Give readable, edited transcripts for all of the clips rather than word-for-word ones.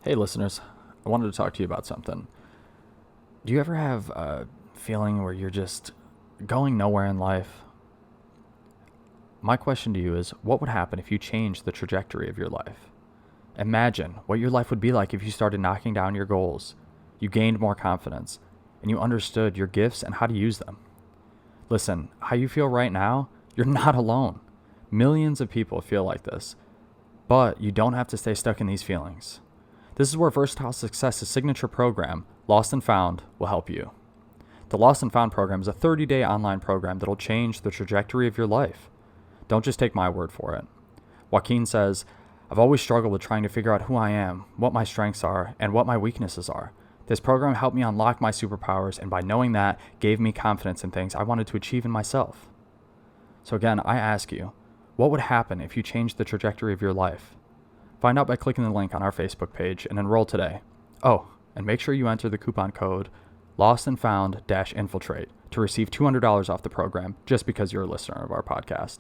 Hey listeners, I wanted to talk to you about something. Do you ever have a feeling where you're just going nowhere in life? My question to you is, what would happen if you changed the trajectory of your life? Imagine what your life would be like if you started knocking down your goals, you gained more confidence, and you understood your gifts and how to use them. Listen, how you feel right now, you're not alone. Millions of people feel like this, but you don't have to stay stuck in these feelings. This is where Versatile Success's signature program, Lost and Found, will help you. The Lost and Found program is a 30-day online program that'll change the trajectory of your life. Don't just take my word for it. Joaquin says, I've always struggled with trying to figure out who I am, what my strengths are, and what my weaknesses are. This program helped me unlock my superpowers, and by knowing that, gave me confidence in things I wanted to achieve in myself. So again, I ask you, what would happen if you changed the trajectory of your life? Find out by clicking the link on our Facebook page and enroll today. Oh, and make sure you enter the coupon code LostandFound-Infiltrate to receive $200 off the program just because you're a listener of our podcast.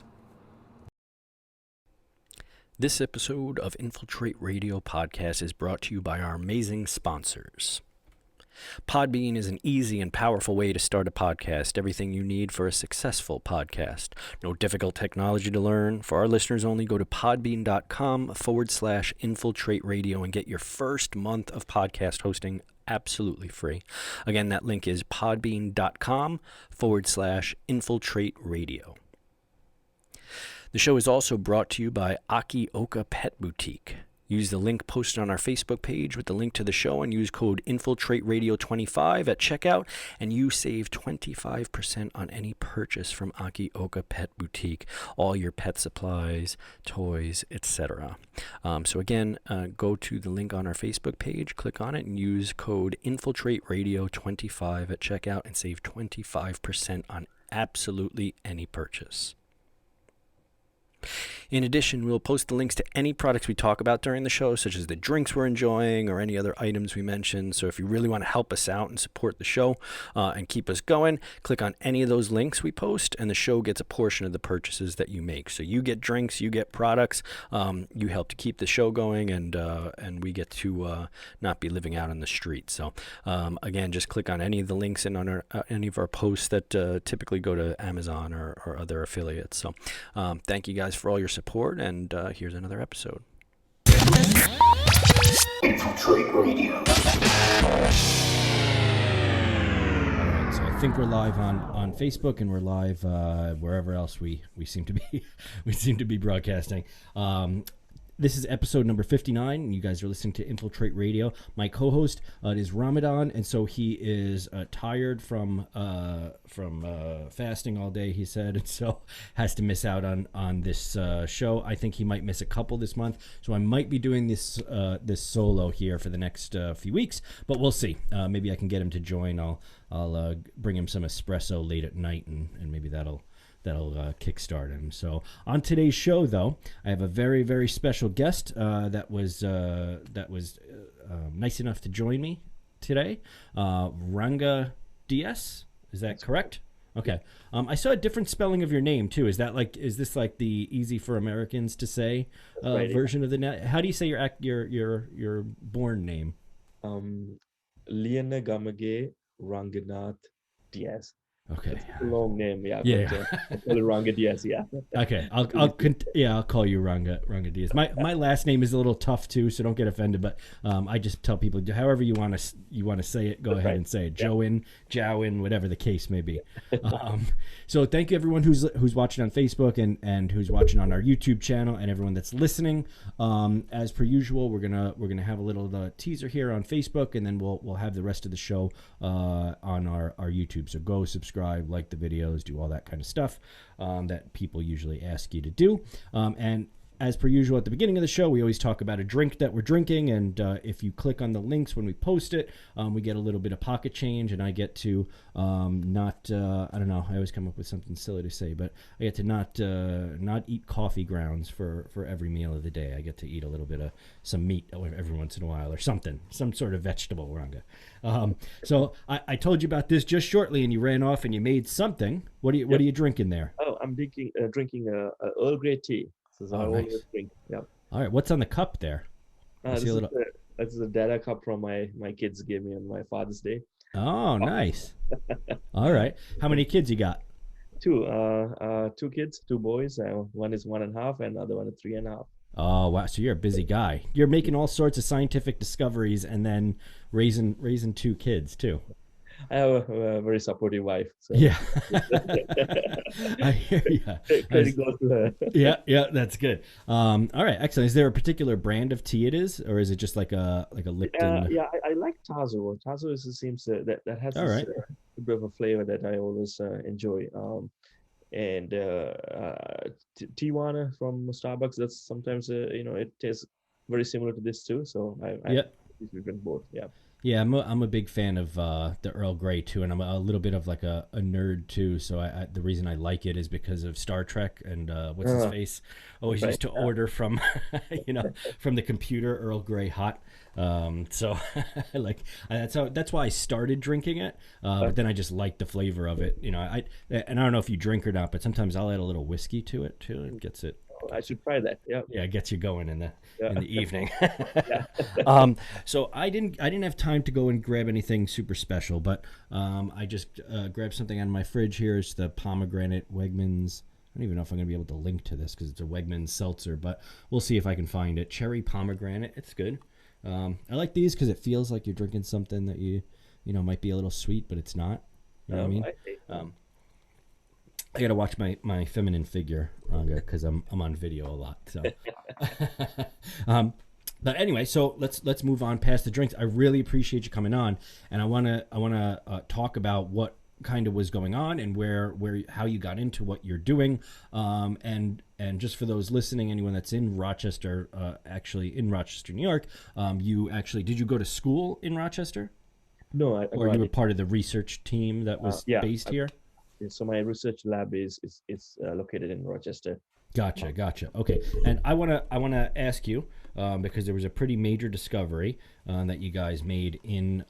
This episode of Infiltrate Radio Podcast is brought to you by our amazing sponsors. Podbean is an easy and powerful way to start a podcast. Everything you need for a successful podcast. No difficult technology to learn. For our listeners only, go to podbean.com/infiltrate radio and get your first month of podcast hosting absolutely free. Again, that link is podbean.com/infiltrate radio. The show is also brought to you by Akioka Pet Boutique. Use the link posted on our Facebook page with the link to the show and use code InfiltrateRadio25 at checkout, and you save 25% on any purchase from Akioka Pet Boutique. All your pet supplies, toys, etc. So again, go to the link on our Facebook page, click on it, and use code InfiltrateRadio25 at checkout and save 25% on absolutely any purchase. In addition, we'll post the links to any products we talk about during the show, such as the drinks we're enjoying or any other items we mentioned. So if you really want to help us out and support the show and keep us going, click on any of those links we post, and the show gets a portion of the purchases that you make. So you get drinks, you get products, you help to keep the show going, and we get to not be living out on the street. So again, just click on any of the links in on any of our posts that typically go to Amazon or other affiliates. So thank you guys for all your support, and here's another episode. Infiltrate Radio. All right, so I think we're live on Facebook, and we're live wherever else we seem to be broadcasting. This is episode number 59. You guys are listening to Infiltrate Radio. My co-host is Ramadan, and so he is tired from fasting all day, he said, and so has to miss out on this show. I think he might miss a couple this month, so I might be doing this solo here for the next few weeks, but we'll see. Maybe I can get him to join. I'll bring him some espresso late at night, and maybe that'll kickstart him. So on today's show, though, I have a very, very special guest that was nice enough to join me today. Ranga Dias, is that correct? Okay. I saw a different spelling of your name too. Is this like the easy for Americans to say version of the net? How do you say your born name? Liana Gamage Ranganath Dias. Okay. It's a long name, yeah. Yeah. But, Ranga Dias, yeah. Okay, I'll call you Ranga Dias. My last name is a little tough too, so don't get offended. But I just tell people however you want to say it, go ahead and say it. Yeah. Jowin, whatever the case may be. So thank you everyone who's watching on Facebook and who's watching on our YouTube channel, and everyone that's listening. As per usual, we're gonna have a little teaser here on Facebook, and then we'll have the rest of the show on our YouTube. So go subscribe, like the videos, do all that kind of stuff that people usually ask you to do. And as per usual, at the beginning of the show, we always talk about a drink that we're drinking, and if you click on the links when we post it, we get a little bit of pocket change, and I get to I don't know, I always come up with something silly to say, but I get to not eat coffee grounds for every meal of the day. I get to eat a little bit of some meat every once in a while, or something, some sort of vegetable, Ranga. So I told you about this just shortly, and you ran off and you made something. What are you drinking there? Oh, I'm drinking Earl Grey tea. This is how I always drink. Yeah. All right. What's on the cup there? This is That's the data cup from my kids gave me on my Father's Day. Oh, nice. All right. How many kids you got? Two kids, two boys. One is 1.5, and the other one is 3.5. Oh, wow. So you're a busy guy. You're making all sorts of scientific discoveries and then raising two kids too. I have a very supportive wife, so Yeah. I hear you. credit goes to her. Yeah, yeah, that's good. All right, excellent. Is there a particular brand of tea it is, or is it just like a Lipton? Yeah, I like Tazo. Tazo seems that has All this right. bit of a flavor that I always enjoy. And Tijuana from Starbucks. That's sometimes it tastes very similar to this too. So I Yeah. drink both. Yeah. Yeah, I'm a big fan of the Earl Grey too, and I'm a little bit of like a nerd too. So the reason I like it is because of Star Trek and what's his face always Right. used to order from from the computer Earl Grey hot. So that's why I started drinking it. But then I just like the flavor of it. And I don't know if you drink or not, but sometimes I'll add a little whiskey to it too. It gets it. I should try that. Yeah. Yeah, it gets you going in the Yeah. evening. Yeah. So I didn't have time to go and grab anything super special, but I just grabbed something out of my fridge here. It's the pomegranate Wegmans. I don't even know if I'm going to be able to link to this because it's a Wegmans seltzer, but we'll see if I can find it. Cherry pomegranate. It's good. I like these because it feels like you're drinking something that you might be a little sweet, but it's not. You know what I mean? I gotta watch my feminine figure, Ranga, because I'm on video a lot. So, but anyway, so let's move on past the drinks. I really appreciate you coming on, and I wanna talk about what kind of was going on and how you got into what you're doing, and just for those listening, anyone that's in Rochester, actually in Rochester, New York, did you go to school in Rochester, No, or you were part of the research team that was based here? So my research lab is located in Rochester. Gotcha. Okay, and I wanna ask you because there was a pretty major discovery that you guys made in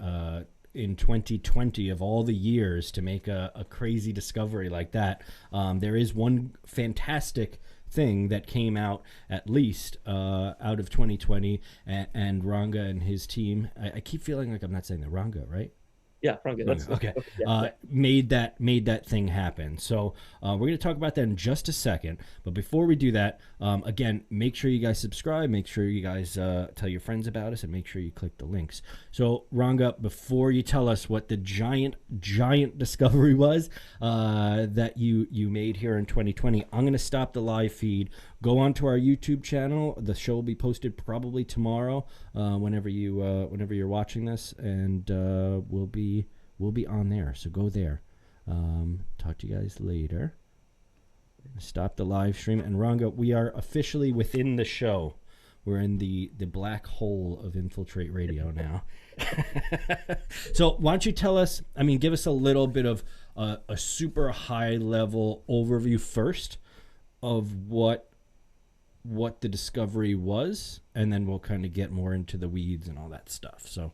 2020 of all the years to make a crazy discovery like that. There is one fantastic thing that came out at least out of 2020, and Ranga and his team. I keep feeling like I'm not saying the Ranga, right? Yeah, Frank, that's Okay. yeah. Made that thing happen. So we're going to talk about that in just a second. But before we do that, again, make sure you guys subscribe. Make sure you guys tell your friends about us, and make sure you click the links. So Ranga, before you tell us what the giant discovery was that you made here in 2020, I'm going to stop the live feed. Go onto our YouTube channel. The show will be posted probably tomorrow, whenever you're watching this, and we'll be on there. So go there. Talk to you guys later. Stop the live stream, and Ranga, we are officially within the show. We're in the black hole of Infiltrate Radio now. So why don't you tell us? Give us a little bit of a super high level overview first of what the discovery was, and then we'll kind of get more into the weeds and all that stuff. So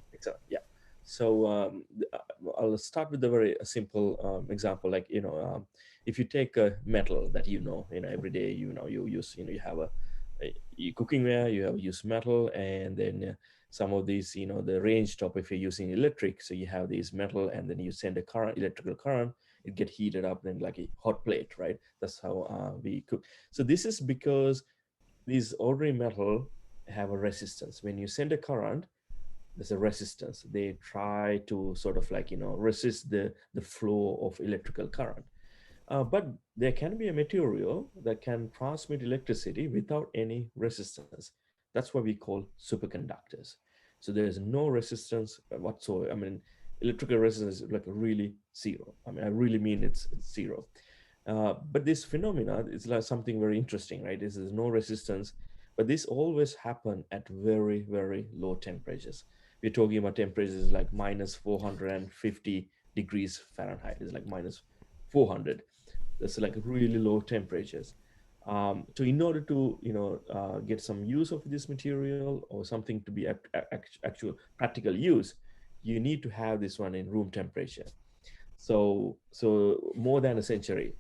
Yeah. So I'll start with a very simple example. Like if you take a metal that every day you use, you have a cookware, you have used metal, and then some of these the range top, if you're using electric, so you have these metal, and then you send electrical current, it get heated up, then like a hot plate, right? That's how we cook. So this is because these ordinary metal have a resistance. When you send a current, there's a resistance. They try to sort of resist the flow of electrical current. But there can be a material that can transmit electricity without any resistance. That's what we call superconductors. So there is no resistance whatsoever. Electrical resistance is like really zero. I really mean it's zero. But this phenomena is like something very interesting, right? There's no resistance, but this always happen at very, very low temperatures. We're talking about temperatures like minus 450 degrees Fahrenheit. It's like minus 400. That's like really low temperatures. So in order to get some use of this material or something to be actual practical use, you need to have this one in room temperature. So more than a century,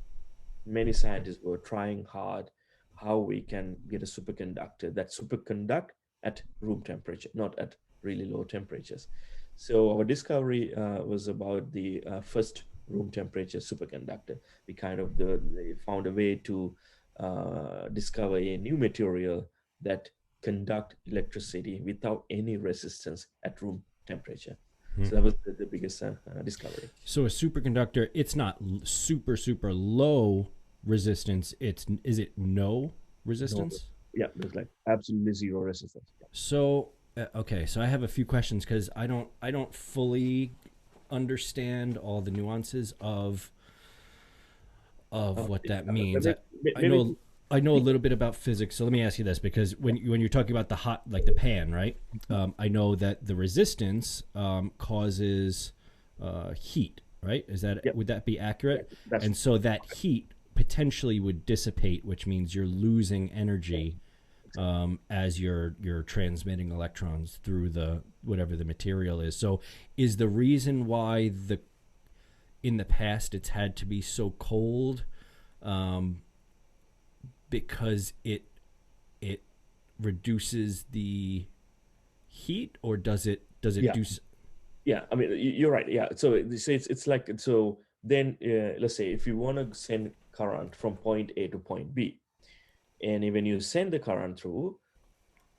many scientists were trying hard how we can get a superconductor that superconduct at room temperature, not at really low temperatures. So our discovery was about the first room temperature superconductor. They found a way to discover a new material that conduct electricity without any resistance at room temperature. So that was the biggest discovery. So a superconductor, it's not super super low resistance. Is it no resistance? Yeah, there's like absolutely zero resistance. Yeah. So okay, so I have a few questions because I don't fully understand all the nuances of what that means. I know a little bit about physics, so let me ask you this, because when you're talking about the hot, like the pan, right? I know that the resistance causes heat, right? Would that be accurate? And so that heat potentially would dissipate, which means you're losing energy as you're transmitting electrons through the whatever the material is. So is the reason why in the past it's had to be so cold because it reduces the heat, or does it do? Yeah, I mean, you're right. Yeah, so it's like, so then let's say if you want to send current from point A to point B, and when you send the current through,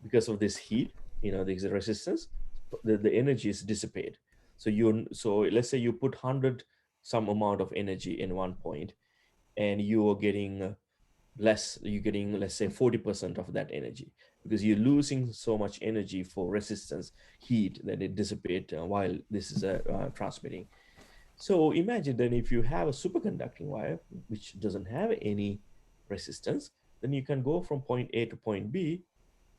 because of this heat, there's a resistance, the energy is dissipated. So let's say you put 100 some amount of energy in one point, and you're getting you're getting, let's say, 40% of that energy, because you're losing so much energy for resistance heat that it dissipates while this is transmitting. So imagine then if you have a superconducting wire which doesn't have any resistance, then you can go from point A to point B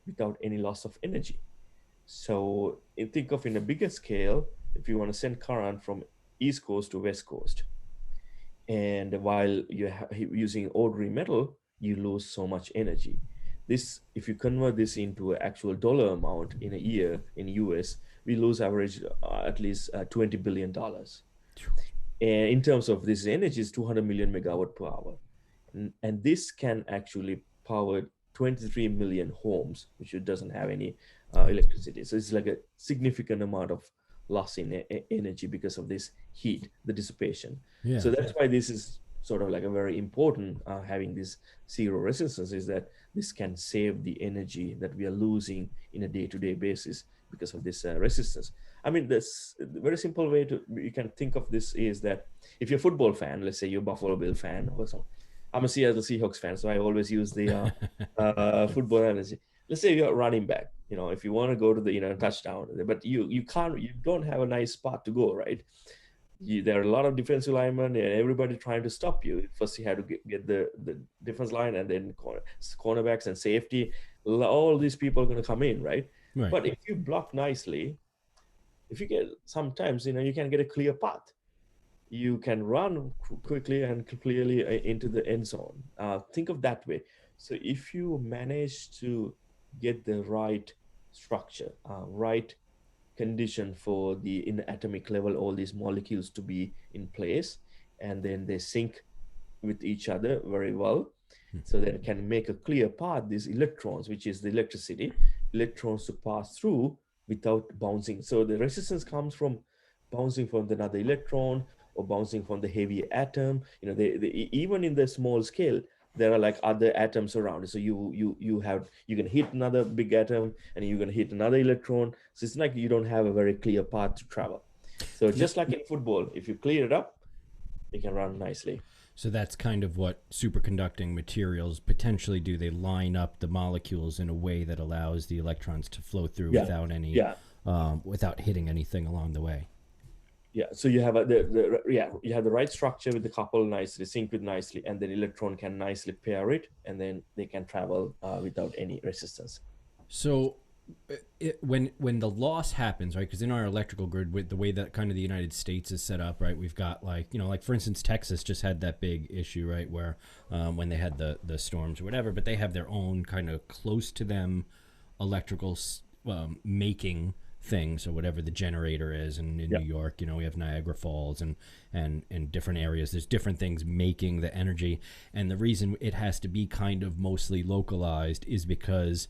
without any loss of energy. So think of in a bigger scale, if you want to send current from East Coast to West Coast, and while you're using ordinary metal, you lose so much energy. This, if you convert this into an actual dollar amount in a year in US, we lose average at least $20 billion. And in terms of this energy, is 200 million megawatt per hour. And this can actually power 23 million homes, which doesn't have any electricity. So it's like a significant amount of loss in energy because of this heat, the dissipation. Yeah. So that's why this is sort of like a very important, having this zero resistance, is that this can save the energy that we are losing in a day-to-day basis because of this resistance. I mean, this very simple way you can think of this is that if you're a football fan, let's say you're a Buffalo Bill fan or something. I'm a Seattle Seahawks fan, so I always use the football analogy. Let's say you're a running back, if you want to go to the touchdown, but you don't have a nice spot to go, right? There are a lot of defensive linemen and everybody trying to stop you. First, you have to get the defense line, and then cornerbacks and safety. All these people are going to come in, right? But if you block nicely, if you get, sometimes you can get a clear path. You can run quickly and clearly into the end zone. Think of that way. So if you manage to get the right structure, right condition for in the atomic level, all these molecules to be in place, and then they sync with each other very well, so that it can make a clear path, these electrons, which is the electricity, electrons to pass through without bouncing. So the resistance comes from bouncing from another electron or bouncing from the heavy atom. Even in the small scale, there are like other atoms around. So you can hit another big atom, and you're going to hit another electron. So it's like you don't have a very clear path to travel. So just like in football, if you clear it up, you can run nicely. So that's kind of what superconducting materials potentially do. They line up the molecules in a way that allows the electrons to flow through without any, without hitting anything along the way. Yeah, so you have you have the right structure with the couple nicely synced with nicely, and then electron can nicely pair it, and then they can travel without any resistance. So when the loss happens, right? Because in our electrical grid, with the way that kind of the United States is set up, right? We've got like for instance, Texas just had that big issue, right? Where when they had the storms or whatever, but they have their own kind of close to them electrical making things, or whatever the generator is. And in New York, we have Niagara Falls and in different areas, there's different things making the energy. And the reason it has to be kind of mostly localized is because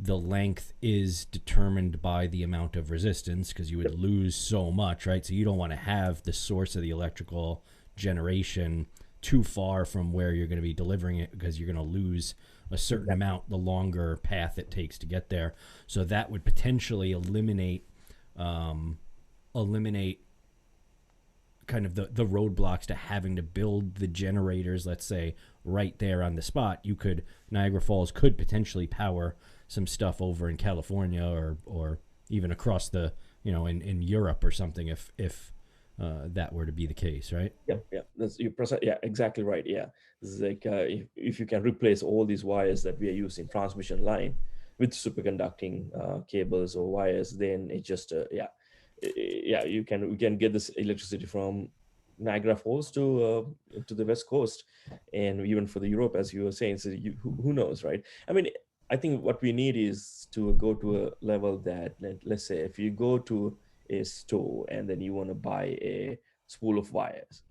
the length is determined by the amount of resistance, because you would lose so much, right? So you don't want to have the source of the electrical generation too far from where you're going to be delivering it, because you're going to lose a certain amount the longer path it takes to get there. So that would potentially eliminate kind of the roadblocks to having to build the generators, let's say, right there on the spot. Niagara Falls could potentially power some stuff over in California, or even across the, in Europe or something, if that were to be the case, right? Yeah. Yeah, exactly right. Yeah, this is like if you can replace all these wires that we are using transmission line with superconducting cables or wires, then it just we can get this electricity from Niagara Falls to the West Coast, and even for the Europe, as you were saying. So who knows, right? I mean, I think what we need is to go to a level that, let's say, if you go to a store and then you want to buy a spool of wires,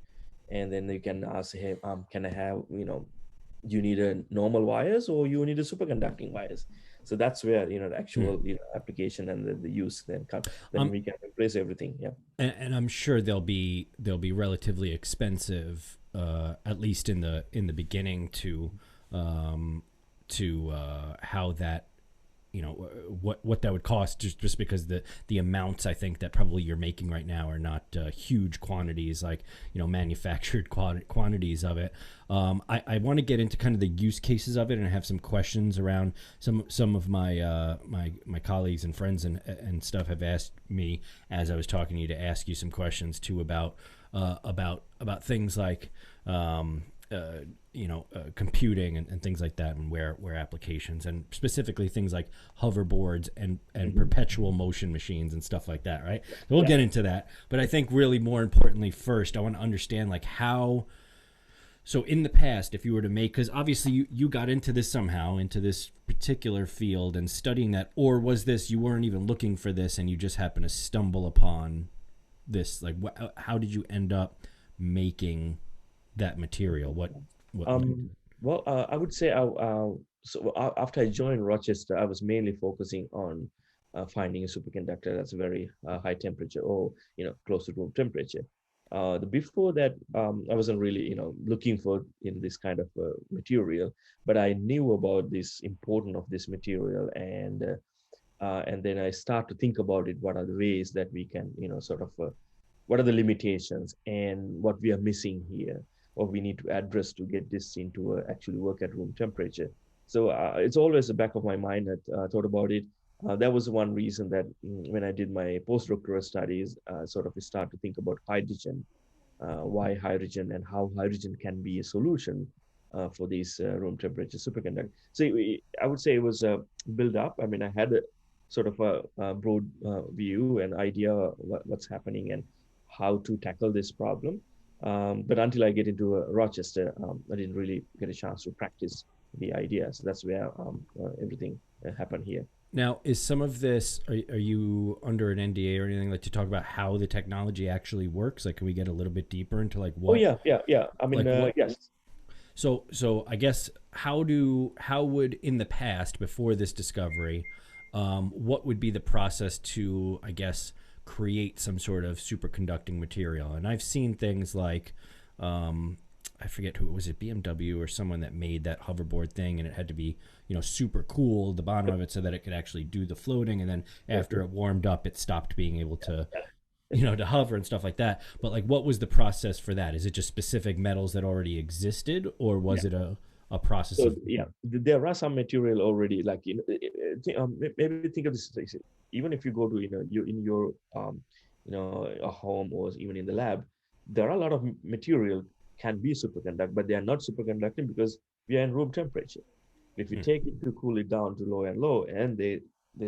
and then you can ask him, can I have, you need a normal wires or you need a superconducting wires? So that's where the actual application and the use then come. Then we can replace everything. Yeah, and I'm sure they'll be relatively expensive, at least in the beginning, to how that, what that would cost, just because the amounts, I think, that probably you're making right now are not huge quantities, like manufactured quantities of it. I want to get into kind of the use cases of it, and I have some questions around some of my my colleagues and friends and stuff have asked me, as I was talking to you, to ask you some questions too about things like computing and things like that, and where applications, and specifically things like hoverboards and perpetual motion machines and stuff like that, right? So we'll get into that. But I think really more importantly, first, I want to understand like how. So in the past, if you were to make, because obviously you got into this somehow, into this particular field and studying that, or was this, you weren't even looking for this and you just happened to stumble upon this? Like, how did you end up making that material? I would say after I joined Rochester, I was mainly focusing on finding a superconductor that's very high temperature, or close to room temperature. Before that, I wasn't really looking for this kind of material, but I knew about this importance of this material, and then I start to think about it. What are the ways that we can what are the limitations and what we are missing here, what we need to address to get this into actually work at room temperature. So it's always the back of my mind that thought about it. That was one reason that when I did my postdoctoral studies, start to think about hydrogen, why hydrogen, and how hydrogen can be a solution for these room temperature superconductor. So I would say it was a build up. I mean, I had a sort of a broad view and idea what's happening and how to tackle this problem. But until I get into Rochester, I didn't really get a chance to practice the idea. So that's where everything happened here. Now, is some of this, are you under an NDA or anything, like, to talk about how the technology actually works? Like, can we get a little bit deeper into like what? Oh yeah. I mean, yes. So I guess how would, in the past, before this discovery, what would be the process to, I guess, create some sort of superconducting material? And I've seen things like, I forget who, was it BMW or someone that made that hoverboard thing, and it had to be, super cool, the bottom of it, so that it could actually do the floating. And then after it warmed up, it stopped being able to, to hover and stuff like that. But like, what was the process for that? Is it just specific metals that already existed, or was it a process? So, there are some material already, like, maybe think of this. Even if you go to, you in your, a home, or even in the lab, there are a lot of material can be superconduct, but they are not superconducting because we are in room temperature. If you take it to cool it down to low and low, and they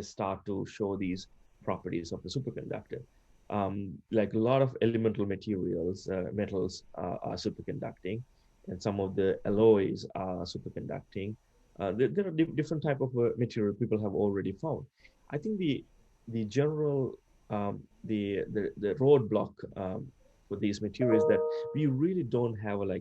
start to show these properties of the superconductor. Like a lot of elemental materials, metals are superconducting, and some of the alloys are superconducting. There are different type of material people have already found. I think the general the roadblock for these materials, that we really don't have a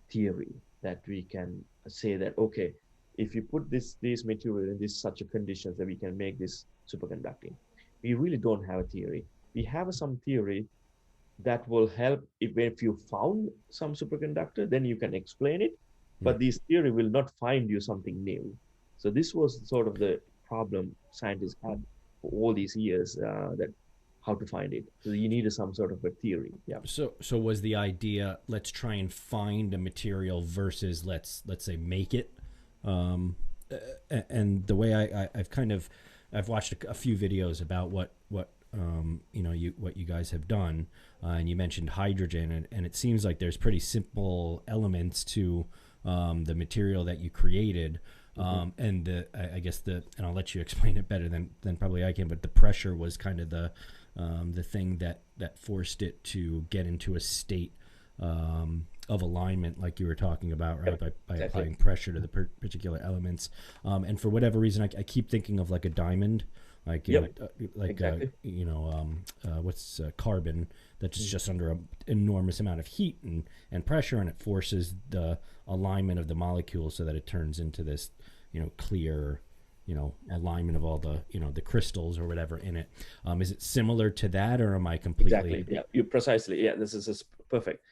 theory that we can say that, okay, if you put these material in this such a conditions that we can make this superconducting. We really don't have a theory. We have some theory that will help if you found some superconductor, then you can explain it. But this theory will not find you something new. So this was sort of the problem scientists had for all these years, that how to find it. So you needed some sort of a theory. Yeah. So was the idea, let's try and find a material versus let's say make it. And the way I've watched a few videos about what what you guys have done, and you mentioned hydrogen, and it seems like there's pretty simple elements to the material that you created. And I guess and I'll let you explain it better than probably I can, but the pressure was kind of the thing that forced it to get into a state of alignment, like you were talking about, right? By Exactly. applying pressure to the particular elements. And for whatever reason, I keep thinking of like a diamond, like Exactly. what's carbon that's just under an enormous amount of heat and pressure, and it forces the alignment of the molecules so that it turns into this clear alignment of all the the crystals or whatever in it. Is it similar to that, or am I completely Exactly. Yeah, you precisely. Yeah, this is perfect.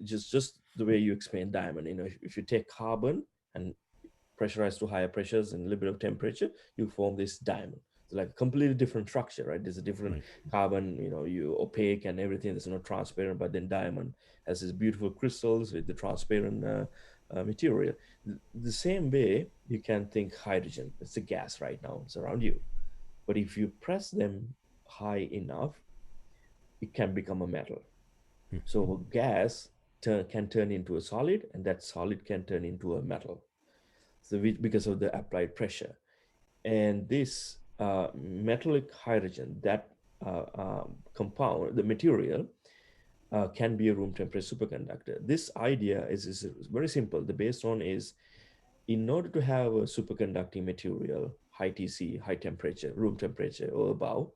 Just the way you explain diamond. If you take carbon and pressurize to higher pressures and a little bit of temperature, you form this diamond. It's like a completely different structure, right? There's a different Right. carbon, you opaque and everything. There's no transparent, but then diamond has these beautiful crystals with the transparent material. The same way you can think hydrogen. It's a gas right now. It's around you. But if you press them high enough, it can become a metal. So gas can turn into a solid, and that solid can turn into a metal. So because of the applied pressure, and this metallic hydrogen, that compound, the material, can be a room temperature superconductor. This idea is very simple. The base one is, in order to have a superconducting material, high TC, high temperature, room temperature or above,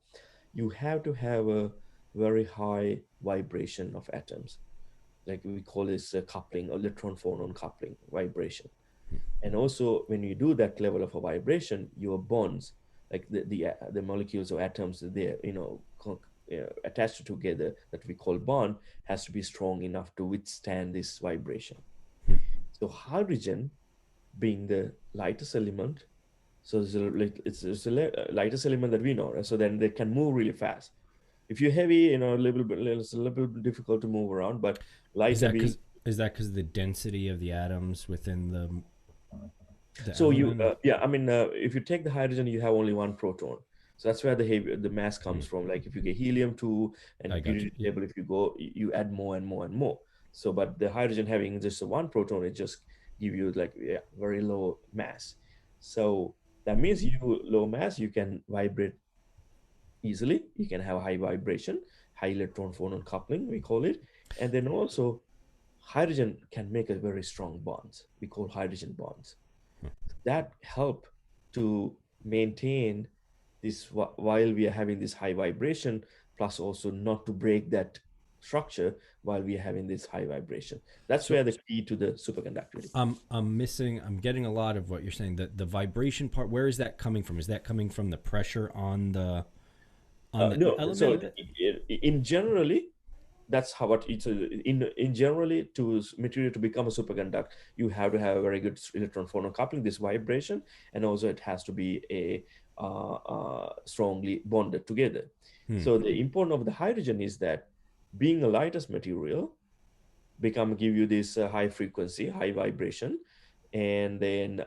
you have to have a very high vibration of atoms. Like we call this coupling, electron phonon coupling vibration. And also, when you do that level of a vibration, your bonds, like the molecules or atoms, they're attached together, that we call bond, has to be strong enough to withstand this vibration. So hydrogen, being the lightest element, so it's a lightest element that we know, right? So then they can move really fast. If you're heavy, it's a little bit difficult to move around, but Is lighter that being. because of the density of the atoms within the So element? if you take the hydrogen, you have only one proton. So that's where the mass comes from. Like if you get helium-2 and I got you. periodic table, if you go, you add more and more and more. So, but the hydrogen having just one proton, it just give you very low mass. So that means low mass, you can vibrate easily. You can have high vibration, high electron phonon coupling, we call it. And then also hydrogen can make a very strong bonds. We call hydrogen bonds that help to maintain this while we are having this high vibration, plus also not to break that structure while we are having this high vibration. That's where the key to the superconductivity. I'm getting a lot of what you're saying. The vibration part, where is that coming from? Is that coming from the pressure on the No, element? so in generally, that's how it's in generally, to material to become a superconductor, you have to have a very good electron phonon coupling, this vibration, and also it has to be a strongly bonded together. So the importance of the hydrogen is that, being a lightest material, give you this high frequency, high vibration, and then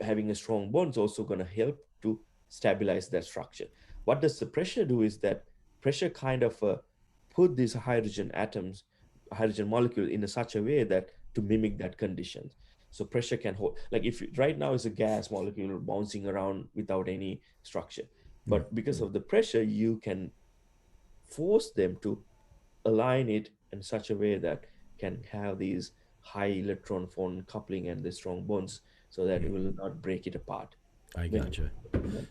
having a strong bond is also going to help to stabilize that structure. What does the pressure do is that pressure kind of put these hydrogen atoms, hydrogen molecule, in such a way that to mimic that condition. So pressure can hold, like if right now is a gas molecule bouncing around without any structure, but because of the pressure, you can force them to align it in such a way that can have these high electron phonon coupling and the strong bonds, so that it will not break it apart. I gotcha.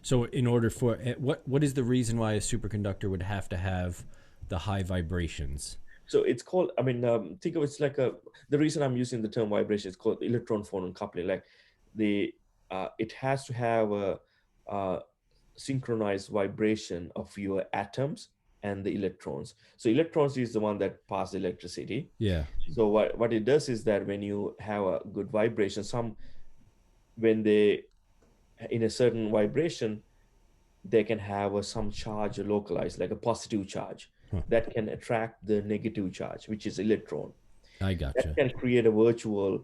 So in order for what is the reason why a superconductor would have to have the high vibrations? So it's called, I mean, think of it's like the reason I'm using the term vibration is called electron phonon coupling. Like the, it has to have a synchronized vibration of your atoms and the electrons. So electrons is the one that pass electricity. Yeah. So what it does is that when you have a good vibration, when they in a certain vibration, they can have some charge localized, like a positive charge Huh. that can attract the negative charge, which is electron. I That gotcha. can create a virtual,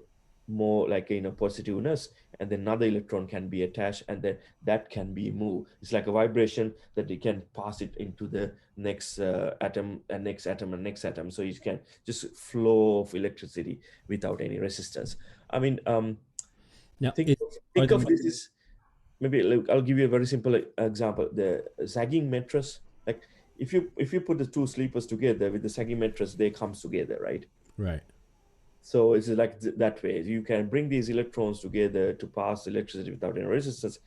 more like positiveness, and then another electron can be attached, and then that can be moved. It's like a vibration that you can pass it into the next atom and next atom and next atom, so you can just flow of electricity without any resistance. I mean, Now, think are think the of this as, maybe like, I'll give you a very simple example. The sagging mattress, like if you put the two sleepers together with the sagging mattress, they comes together, right? right? So it's like that way. You can bring these electrons together to pass electricity without any resistance,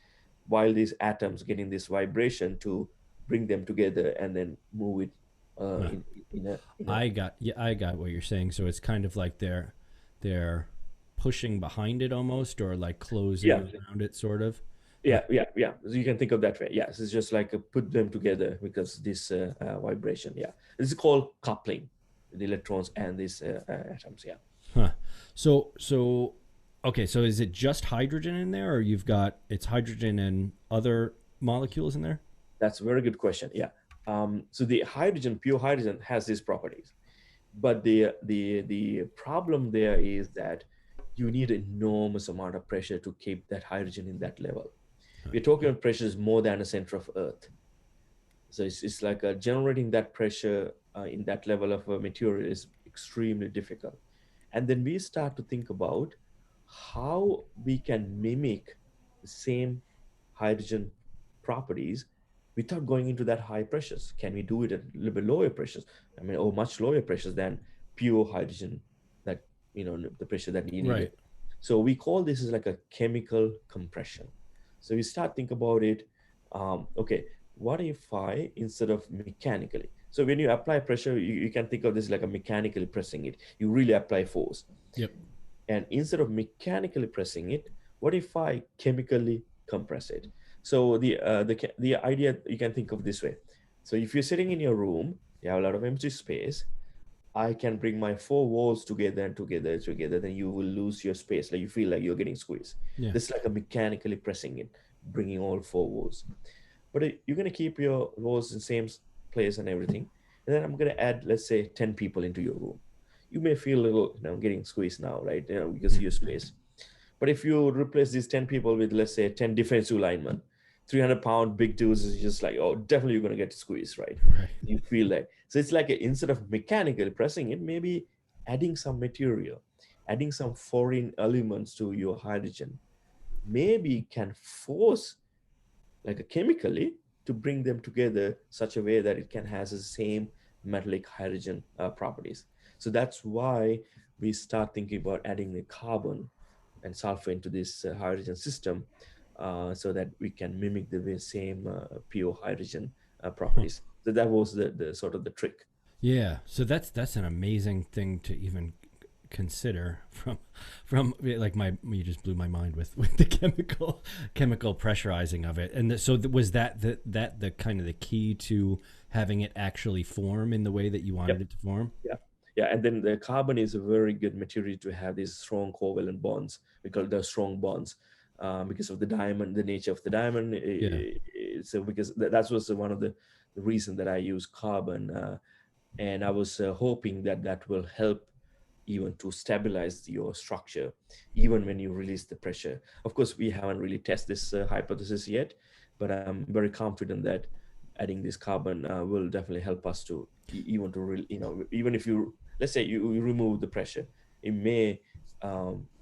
while these atoms getting this vibration to bring them together and then move it Huh. in a I got what you're saying. So it's kind of like they're pushing behind it almost, or like closing yeah, around it, sort of. yeah, yeah, yeah. So you can think of that way. Yes, it's just like put them together because this vibration. Yeah, this is called coupling, the electrons and these atoms. Yeah. Huh. So okay, so is it just hydrogen in there, or you've got it's hydrogen and other molecules in there? That's a very good question. Yeah. So the hydrogen, pure hydrogen, has these properties, but the problem there is that you need an enormous amount of pressure to keep that hydrogen in that level. We're talking about pressures more than the center of Earth. So it's like generating that pressure in that level of material is extremely difficult. And then we start to think about how we can mimic the same hydrogen properties without going into that high pressures. Can we do it at a little bit lower pressures? I mean, or much lower pressures than pure hydrogen, that, the pressure that you needed. Right. So we call this as like a chemical compression. So we start think about it. Okay, what if I, instead of mechanically, so when you apply pressure, you can think of this like a mechanically pressing it. You really apply force. Yep. And instead of mechanically pressing it, what if I chemically compress it? So the idea, you can think of this way. So if you're sitting in your room, you have a lot of empty space. I can bring my four walls together and together, then you will lose your space. Like you feel like you're getting squeezed. Yeah. This is like a mechanically pressing it, bringing all four walls. But you're going to keep your walls in the same place and everything. And then I'm going to add, let's say, 10 people into your room. You may feel a little, getting squeezed now, right? Because of your space. But if you replace these 10 people with, let's say, 10 defensive linemen, 300-pound big dudes, is just like, oh, definitely you're going to get squeezed, right? Right. You feel like. So it's like instead of mechanically pressing it, maybe adding some material, adding some foreign elements to your hydrogen, maybe can force, like chemically, to bring them together such a way that it can has the same metallic hydrogen properties. So that's why we start thinking about adding the carbon and sulfur into this hydrogen system, so that we can mimic the same pure hydrogen properties. So that was the sort of the trick. Yeah. So that's an amazing thing to even consider from like you just blew my mind with the chemical pressurizing of it. And so was that the kind of the key to having it actually form in the way that you wanted Yep. it to form? Yeah. Yeah, and then the carbon is a very good material to have these strong covalent bonds. We call the strong bonds, because of the diamond, the nature of the diamond. Yeah. So because that was one of the reason that I use carbon, and I was hoping that that will help even to stabilize your structure, even when you release the pressure. Of course, we haven't really tested this hypothesis yet, but I'm very confident that adding this carbon will definitely help us to even to even if you, let's say, you remove the pressure, it may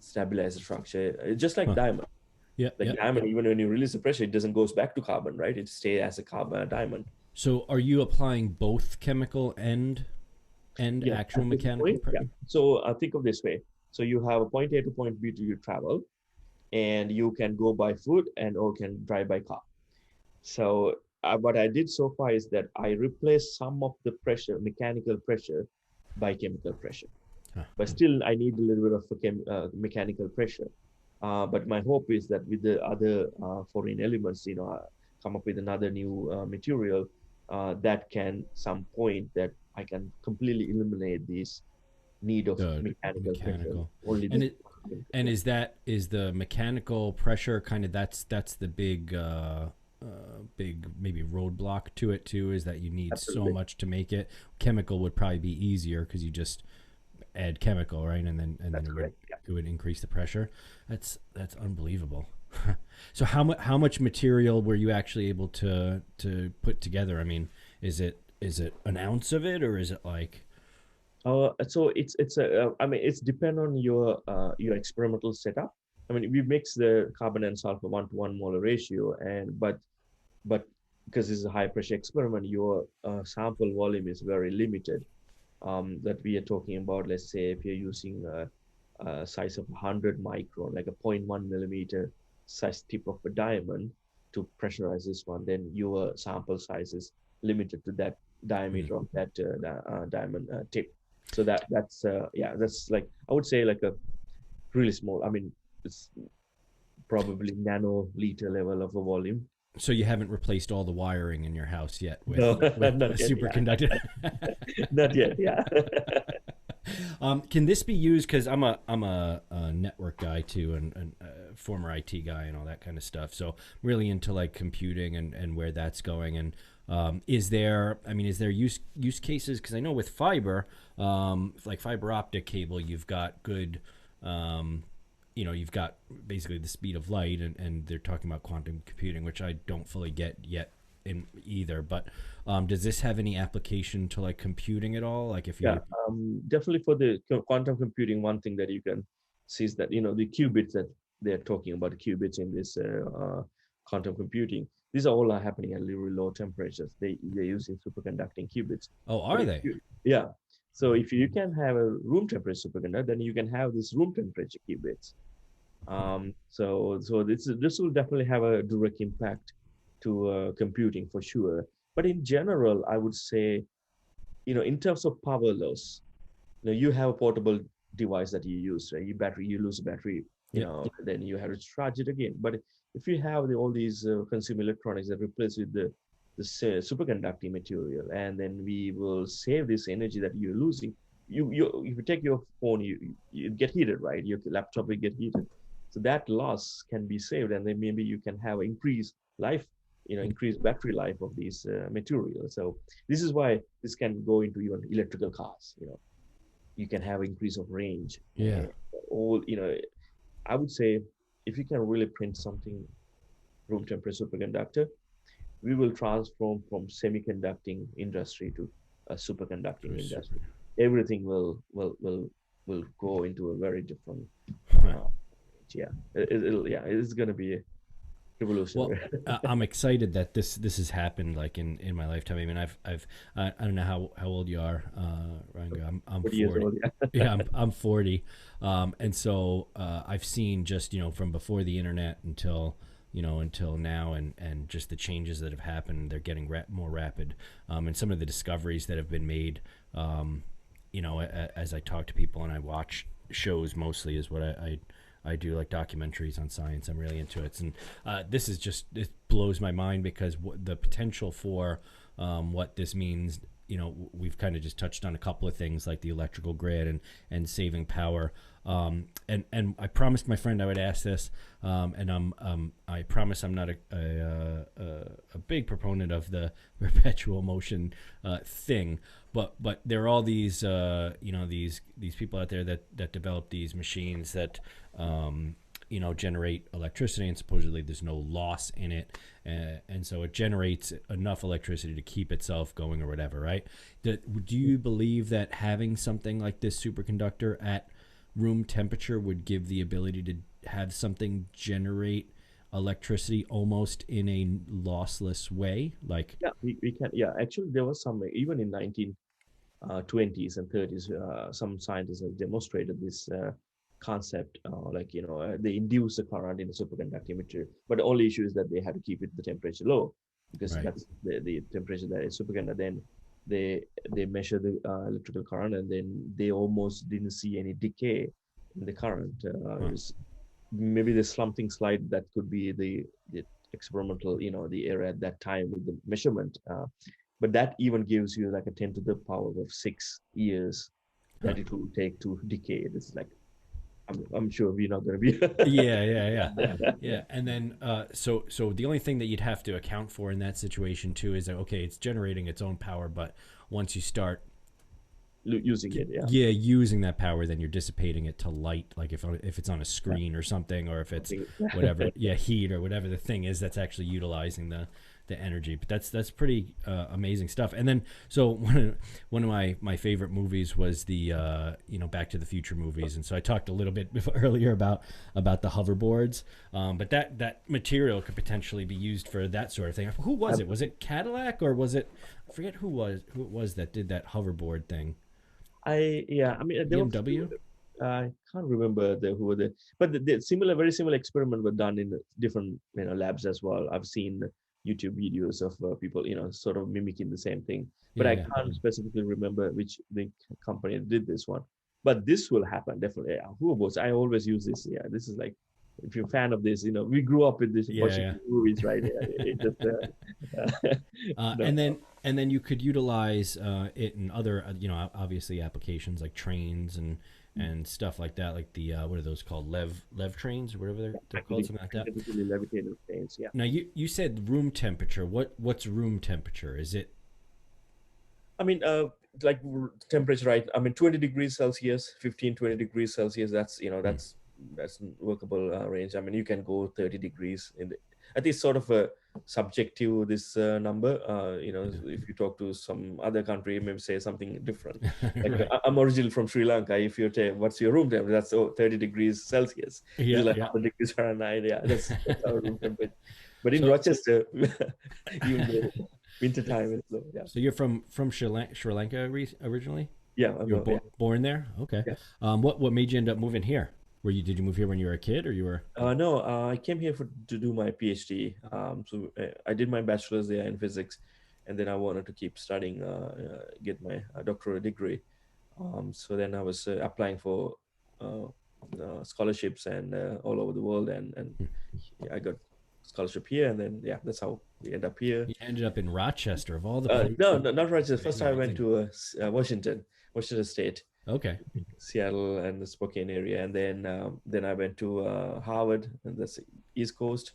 stabilize the structure, just like Huh. diamond. Yeah. Like Yeah. diamond, even when you release the pressure, it doesn't goes back to carbon, right? It stays as a carbon diamond. So are you applying both chemical and Yeah, actual at this mechanical point, yeah. pressure? So think of this way. So you have a point A to point B to you travel, and you can go by foot and or can drive by car. So what I did so far is that I replaced some of the pressure, mechanical pressure, by chemical pressure. Huh. But still, I need a little bit of mechanical pressure. But my hope is that with the other foreign elements, come up with another new material that can some point that I can completely eliminate this need of The mechanical pressure. mechanical. Only And this. is the mechanical pressure kind of that's the big big maybe roadblock to it too, is that you need so Absolutely. much to make it. Chemical would probably be easier because you just add chemical, right? And then That's it would correct. Yeah. increase the pressure. That's unbelievable. So how much material were you actually able to put together? I mean, is it an ounce of it, or is it like So it's I mean it's depend on your experimental setup. I mean we mix the carbon and sulfur 1 to 1 molar ratio, and but because this is a high pressure experiment, your sample volume is very limited. That we are talking about, let's say, if you're using a size of 100 micron, like a zero point 0.1 millimeter size tip of a diamond to pressurize this one, then your sample size is limited to that diameter of that diamond tip. So that's like, I would say, like a really small. I mean, it's probably nanoliter level of a volume. so you haven't replaced all the wiring in your house yet with No, with not yet. Yeah, superconductor? not yet. Yeah. Can this be used? Because I'm a network guy too, and a former IT guy and all that kind of stuff. So really into like computing and where that's going. And is there use cases? Because I know with fiber, like fiber optic cable, you've got good. You've got basically the speed of light, and they're talking about quantum computing, which I don't fully get yet in either. But does this have any application to like computing at all? Like if Yeah, you definitely for the quantum computing, one thing that you can see is that the qubits that they're talking about, the qubits in this quantum computing, these are all are happening at really low temperatures. They're using superconducting qubits. oh, But are they? yeah, so if you can have a room temperature superconductor, then you can have this room temperature qubits. So this will definitely have a direct impact to computing for sure. But in general, I would say, in terms of power loss, you have a portable device that you use, right? You lose a battery, Yeah. then you have to charge it again. But if you have all these consumer electronics that replace with the superconducting material, and then we will save this energy that you're losing. You if you take your phone, you get heated, right? Your laptop will get heated, so that loss can be saved, and then maybe you can have increased life, increased battery life of these materials. So this is why this can go into even electrical cars. You can have increase of range. Yeah. All I would say, if you can really print something room temperature superconductor, we will transform from semiconducting industry to a superconducting industry. Everything will go into a very different. Yeah, it's going to be Well, revolutionary. I'm excited that this has happened like in my lifetime. I mean, I don't know how old you are, Ranga. I'm 40 years 40. old. Yeah. Yeah, I'm 40, and so I've seen just from before the internet until now, and just the changes that have happened. They're getting more rapid, and some of the discoveries that have been made. As I talk to people and I watch shows, mostly is what I do, like documentaries on science. I'm really into it, and this is just, it blows my mind because the potential for what this means. We've kind of just touched on a couple of things like the electrical grid and saving power. And I promised my friend I would ask this, and I promise I'm not a big proponent of the perpetual motion thing, but there are all these these people out there that develop these machines that generate electricity, and supposedly there's no loss in it, and so it generates enough electricity to keep itself going or whatever, right? Do you believe that having something like this superconductor at room temperature would give the ability to have something generate electricity almost in a lossless way? Like, Yeah, we can. Yeah, actually, there was some, even in 1920s and 30s, some scientists have demonstrated this concept, they induce the current in a superconducting material, but the only issue is that they had to keep the temperature low, because right. that's the temperature that is superconductor. Then they measure the electrical current, and then they almost didn't see any decay in the current. It Huh. was maybe there's something slight that could be the experimental, the error at that time with the measurement. But that even gives you like a 10 to the power of 6 years Huh. that it will take to decay. It's like I'm sure we're not going to be. Yeah, yeah, yeah. Yeah, and then so the only thing that you'd have to account for in that situation too is that okay, it's generating its own power, but once you start Using it. Yeah. yeah using that power, then you're dissipating it to light, like if it's on a screen or something, or if it's Something. whatever, yeah, heat or whatever the thing is that's actually utilizing the energy. But that's pretty amazing stuff. And then so one of my favorite movies was the Back to the Future movies, and so I talked a little bit before, earlier about the hoverboards, but that material could potentially be used for that sort of thing. Who was it? Was it Cadillac, or was it, I forget who it was that did that hoverboard thing? I mean, there were few, BMW. I can't remember who were the, but the very similar experiment were done in different labs as well. I've seen YouTube videos of people sort of mimicking the same thing, but Yeah, I yeah. can't specifically remember which the company did this one. But this will happen definitely. Yeah, who was? I always use this. Yeah, this is like, if you're a fan of this, we grew up with this watching Yeah, movies, right? Yeah, it just no. and then you could utilize it in other obviously applications like trains and stuff like that, like the what are those called, lev trains or whatever they're called, something like that. Academically levitated planes. Yeah. Now you said room temperature. What's room temperature? Is it I mean, like temperature, right? I mean, 20 degrees Celsius, 15, 20 degrees Celsius. That's, hmm, that's workable range. I mean, you can go 30 degrees I think it's sort of a subjective, this number. If you talk to some other country, maybe say something different. Like right? I'm originally from Sri Lanka. If you say, what's your room temperature? That's 30 degrees Celsius. Yeah, It's like yeah. 100 degrees Fahrenheit. Yeah, that's our room temperature. But in So Rochester, even the winter time is low. Yeah. so you're from Sri Lanka originally? Yeah. You were Yeah. born there? Okay. Yeah. What made you end up moving here? Did you move here when you were a kid, or you were? No, I came here to do my PhD. So I did my bachelor's there in physics, and then I wanted to keep studying, get my doctoral degree. So then I was applying for uh, scholarships and all over the world, and I got scholarship here, and then yeah, that's how we end up here. You ended up in Rochester, of all the No, places. no, not Rochester. First, I went Amazing. to Washington State, Okay. Seattle and the Spokane area, and then I went to Harvard, and that's the East Coast,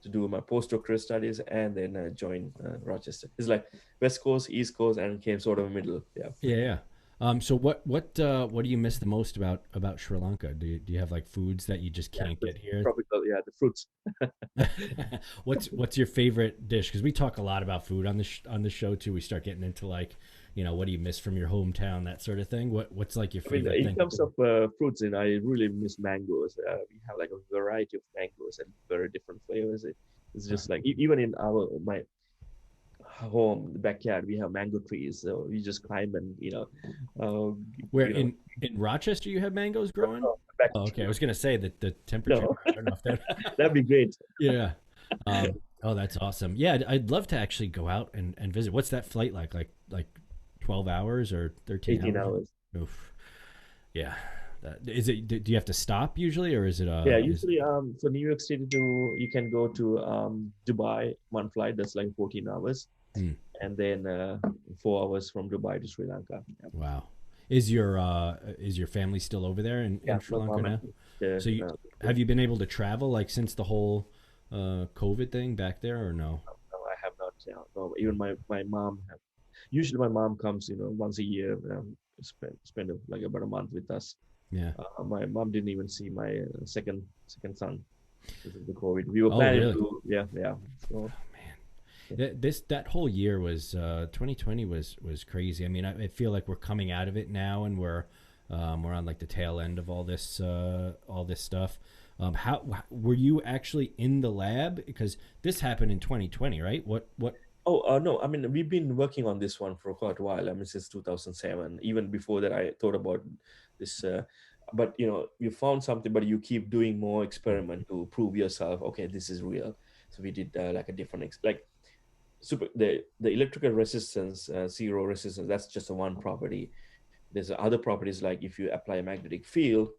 to do my postdoctoral studies, and then joined Rochester. It's like West Coast, East Coast, and came sort of middle. Yeah. Yeah, yeah. So what do you miss the most about Sri Lanka? Do you have like foods that you just Yeah, can't the get here? tropical, yeah, the fruits. What's your favorite dish? Because we talk a lot about food on on the show too. We start getting into like, what do you miss from your hometown, that sort of thing. What's like your I mean, favorite in thing? terms of fruits, and I really miss mangoes. We have like a variety of mangoes and very different flavors. It's Huh. just like even in my home, the backyard, we have mango trees. So you just climb and uh, Where you know, in Rochester you have mangoes growing? back. Oh, okay. I was gonna say that the temperature. No, I don't know if that. that'd be great. Yeah. Oh, that's awesome. Yeah, I'd love to actually go out and visit. What's that flight like? Like 12 hours or 13 18 hours? hours. Oof. Yeah. Is it? Do you have to stop usually, or is it? Yeah, Is usually for New York City to you can go to Dubai, one flight that's like 14 hours, hmm, and then 4 hours from Dubai to Sri Lanka. Yeah, wow. Is your family still over there yeah, in Sri my Lanka mom now? and So have you been able to travel like since the whole COVID thing back there, or no? no, I have not. Yeah, no, even my mom. Usually, my mom comes, once a year, spend like about a month with us. Yeah. My mom didn't even see my second son because of the COVID. We were Oh, planning really? to, yeah, yeah. So yeah. That whole year was 2020 was crazy. I mean, I feel like we're coming out of it now, and we're on like the tail end of all this stuff. How were you actually in the lab? Because this happened in 2020, right? What? Oh, no, I mean, we've been working on this one for quite a while. I mean, since 2007. Even before that, I thought about this. But, you found something, but you keep doing more experiment to prove yourself. Okay, this is real. So we did like a different, like, the electrical resistance, zero resistance, that's just a one property. There's other properties, like if you apply a magnetic field,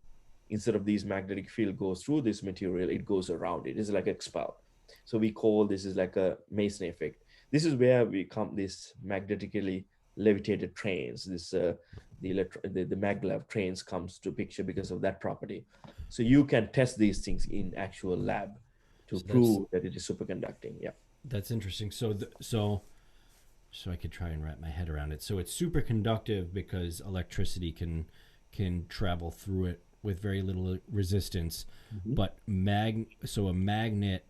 instead of these magnetic field goes through this material, it goes around it. It's like expel. So we call this is like a Mason effect. This is where we come this magnetically levitated trains. This the maglev trains comes to picture because of that property. So you can test these things in actual lab to So that's prove that it is superconducting. Yeah. that's interesting. So I could try and wrap my head around it. So it's superconductive because electricity can travel through it with very little resistance, Mm-hmm. but a magnet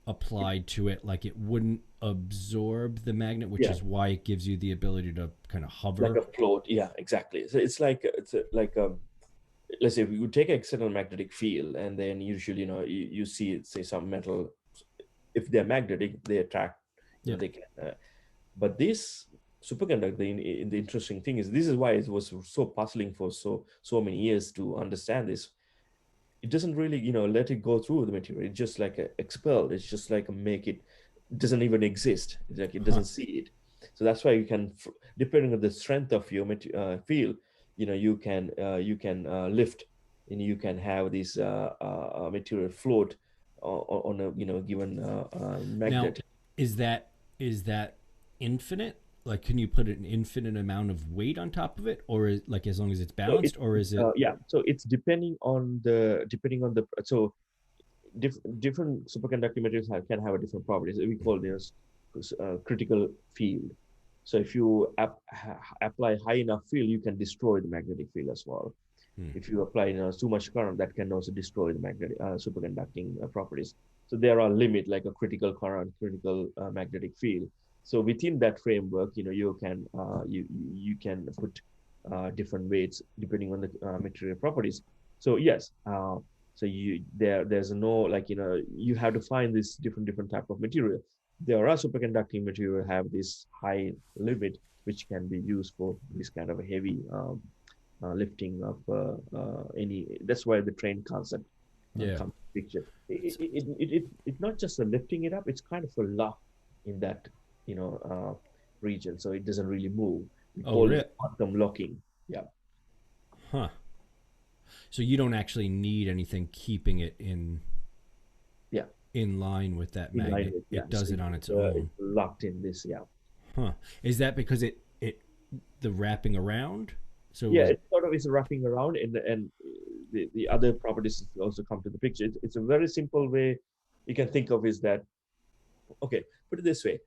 applied to it, like it wouldn't absorb the magnet, which Yeah. is why it gives you the ability to kind of hover. Like a float. Yeah, exactly. So it's like let's say we would take an external magnetic field, and then usually you see, say, some metal, if they're magnetic, they attract, Yeah. they can but this superconductor, the interesting thing is, this is why it was so puzzling for so many years to understand this. It doesn't really let it go through the material. It's just like expelled. It's just like make it doesn't even exist. It's like it doesn't see it. So that's why you can, depending on the strength of your field, you can lift, and you can have this material float on a given Now, magnet. is that infinite? Like, can you put an infinite amount of weight on top of it, or like as long as it's So balanced, or is it? yeah. So it's depending on the so different superconducting materials can have a different properties. We call this critical field. So if you apply high enough field, you can destroy the magnetic field as well. Hmm. If you apply too much current, that can also destroy the magnetic superconducting properties. So there are limit, like a critical current, critical magnetic field. So within that framework, you can put different weights depending on the material properties. So yes, so there's no, like, you have to find this different type of material. There are superconducting material have this high limit, which can be used for this kind of a heavy lifting of any. That's why the train concept Yeah. comes to picture. It's not just a lifting it up; it's kind of a lock in that region, so it doesn't really move. We Oh, call really? it quantum locking. Yeah, Huh. So you don't actually need anything keeping it yeah, in line with that in line magnet. with, yeah. It does So it on its it's own. locked in this. Yeah, Huh. Is that because the wrapping around? So yeah. It sort of is wrapping around, and the other properties also come to the picture. It's a very simple way you can think of is that, okay, put it this way.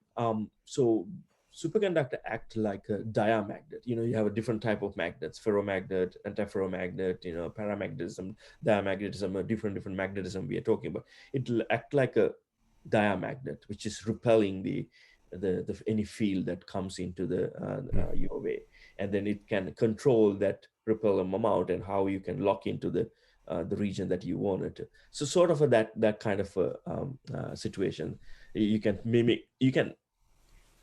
So superconductor act like a diamagnet. You have a different type of magnets: ferromagnet, antiferromagnet, paramagnetism, diamagnetism, a different magnetism we are talking about. It'll act like a diamagnet, which is repelling the any field that comes into your way, and then it can control that repel amount and how you can lock into the region that you want it to. So sort of that kind of a situation. You can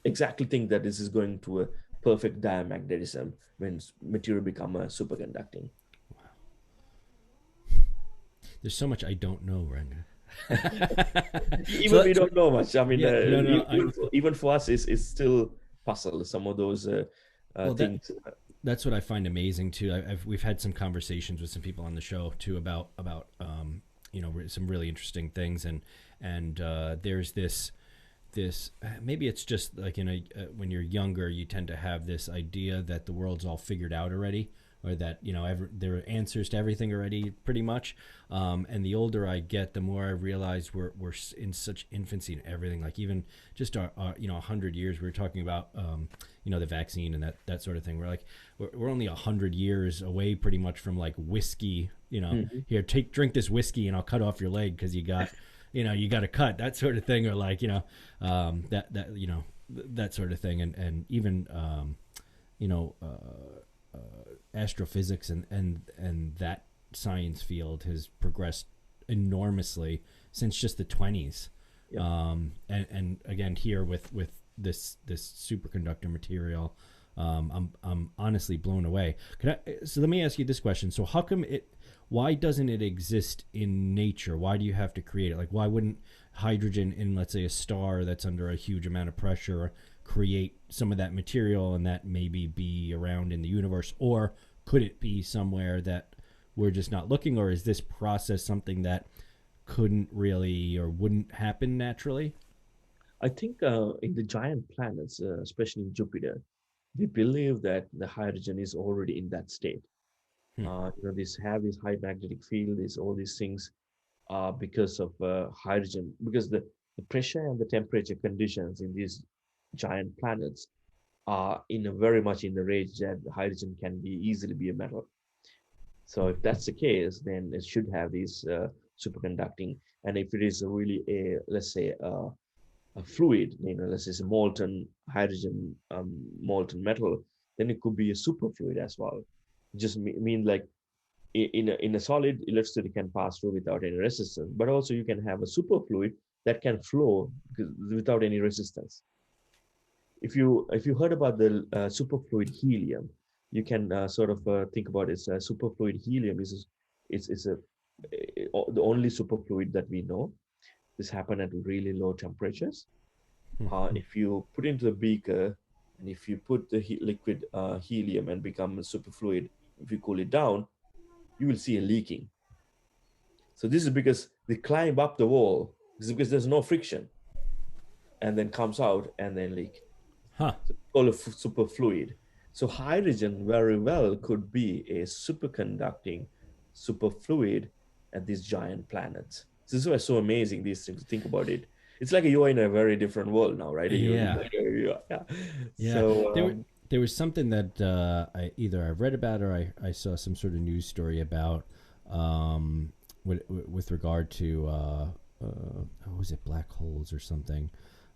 exactly think that this is going to a perfect diamagnetism when material become a superconducting. there's so much I don't know, Ranga. Even we don't know much. I mean, Yeah, no, even for us, it's still puzzle some of those well, things. that's what I find amazing too. We've had some conversations with some people on the show too about some really interesting things, and there's this maybe it's just like when you're younger, you tend to have this idea that the world's all figured out already, or that there are answers to everything already, pretty much. And the older I get, the more I realize we're in such infancy in everything. Like even just our 100 years, we were talking about the vaccine and that sort of thing. We're only 100 years away, pretty much, from like whiskey. Here, drink this whiskey, and I'll cut off your leg because you got. You got to cut, that sort of thing, or like that sort of thing, and even astrophysics and that science field has progressed enormously since just the 20s. Yeah. And again, here with this superconductor material, I'm honestly blown away. So let me ask you this question. So how come why doesn't it exist in nature? Why do you have to create it? Like, why wouldn't hydrogen in, let's say, a star that's under a huge amount of pressure create some of that material and that maybe be around in the universe? Or could it be somewhere that we're just not looking? Or is this process something that couldn't really or wouldn't happen naturally? I think in the giant planets, especially in Jupiter, we believe that the hydrogen is already in that state. Hmm. This have this high magnetic field, is all these things because of hydrogen, because the pressure and the temperature conditions in these giant planets are in a very much in the range that hydrogen can be easily be a metal. So if that's the case, then it should have these superconducting. And if it is really a, let's say, a fluid, let's say it's a molten hydrogen, molten metal, then it could be a superfluid as well. Just mean like in a solid, electricity can pass through without any resistance, but also you can have a superfluid that can flow without any resistance. If you heard about the superfluid helium, you can sort of think about it. Superfluid helium is the only superfluid that we know. This happen at really low temperatures. If you put into the beaker and if you put the liquid helium and become a superfluid, if you cool it down, you will see a leaking. So this is because they climb up the wall. This is because there's no friction, and then comes out and then leak. Huh. So it's called a superfluid. So hydrogen very well could be a superconducting superfluid at these giant planets. This is why it's so amazing, these things. Think about it. It's like you're in a very different world now, right? Yeah. Yeah. Yeah. So There was something that I read about or I saw some sort of news story about with regard to what was it, black holes or something?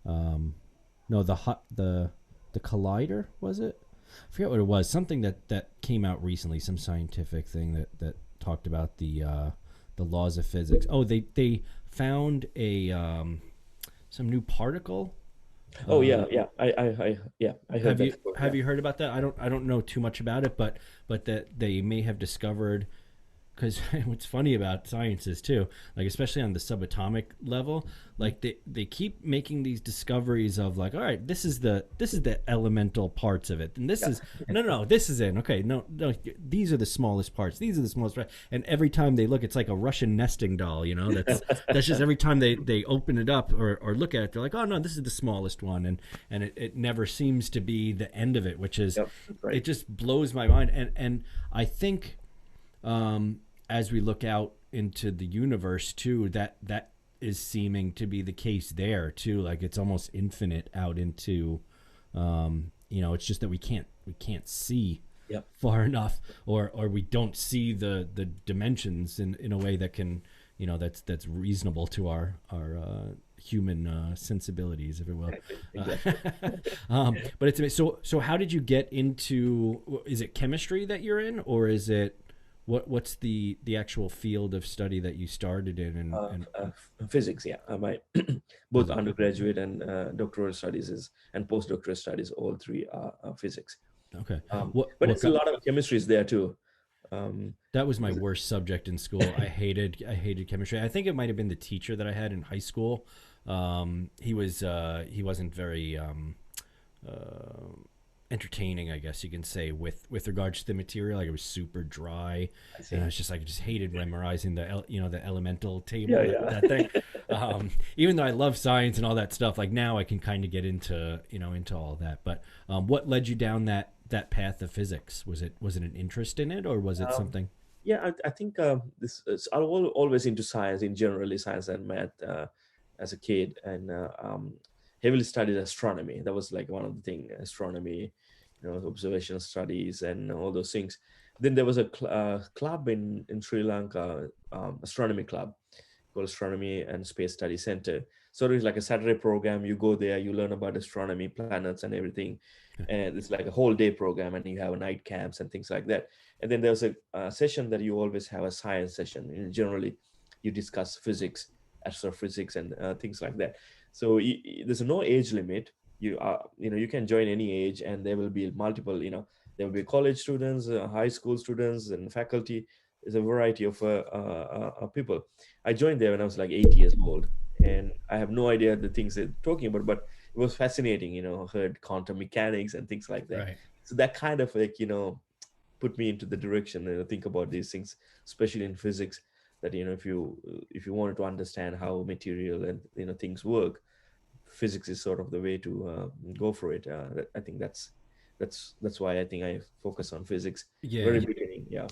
No, the collider, was it? I forget what it was. Something that came out recently, some scientific thing that talked about the laws of physics. Oh, they found a some new particle. oh yeah. I heard Have that you before. have you heard about that? I don't know too much about it, but that they may have discovered, because what's funny about science is too, like especially on the subatomic level, like they keep making these discoveries of like, all right, this is the elemental parts of it, and this is no, this is in, okay, no, these are the smallest parts, these are the smallest parts. And every time they look, it's like a Russian nesting doll, that's just every time they open it up or look at it, they're like, oh no, this is the smallest one, and it never seems to be the end of it, which is, Yep, right. it just blows my mind. And I think as we look out into the universe too, that is seeming to be the case there too. Like it's almost infinite out into, it's just that we can't see Yep. far enough, or we don't see the dimensions in a way that can, that's reasonable to our human sensibilities, if it will. Exactly. But it's amazing. So how did you get into? Is it chemistry that you're in, or is it what's the actual field of study that you started in? And Physics, yeah. My both undergraduate and doctoral studies and postdoctoral studies, all three are physics. okay, But it's a lot of chemistries there too. that was my worst subject in school. I hated chemistry. I think it might have been the teacher that I had in high school. He wasn't very entertaining, I guess you can say, with regards to the material. Like it was super dry, and I just hated memorizing the elemental table, that thing. Even though I love science and all that stuff, like now I can kind of get into all that. But what led you down that path of physics? Was it an interest in it, or was it something? Yeah, I think this is, I'm always into science, in generally science and math as a kid, and heavily studied astronomy. That was like one of the things, astronomy, observational studies and all those things. Then there was a club in Sri Lanka, astronomy club called Astronomy and Space Study Center. So it's like a Saturday program. You go there, you learn about astronomy, planets, and everything. And it's like a whole day program, and you have night camps and things like that. And then there's a session that you always have, a science session. And generally, you discuss physics, astrophysics, and things like that. So there's no age limit. you are, you can join any age, and there will be multiple, there will be college students, high school students, and faculty. There's a variety of people. I joined there when I was like 8 years old, and I have no idea the things they're talking about, but it was fascinating. Heard quantum mechanics and things like that. Right. So that kind of like put me into the direction and think about these things, especially in physics. That if you wanted to understand how material and things work, physics is sort of the way to go for it. I think that's why I think I focus on physics Yeah. very beginning. Yeah,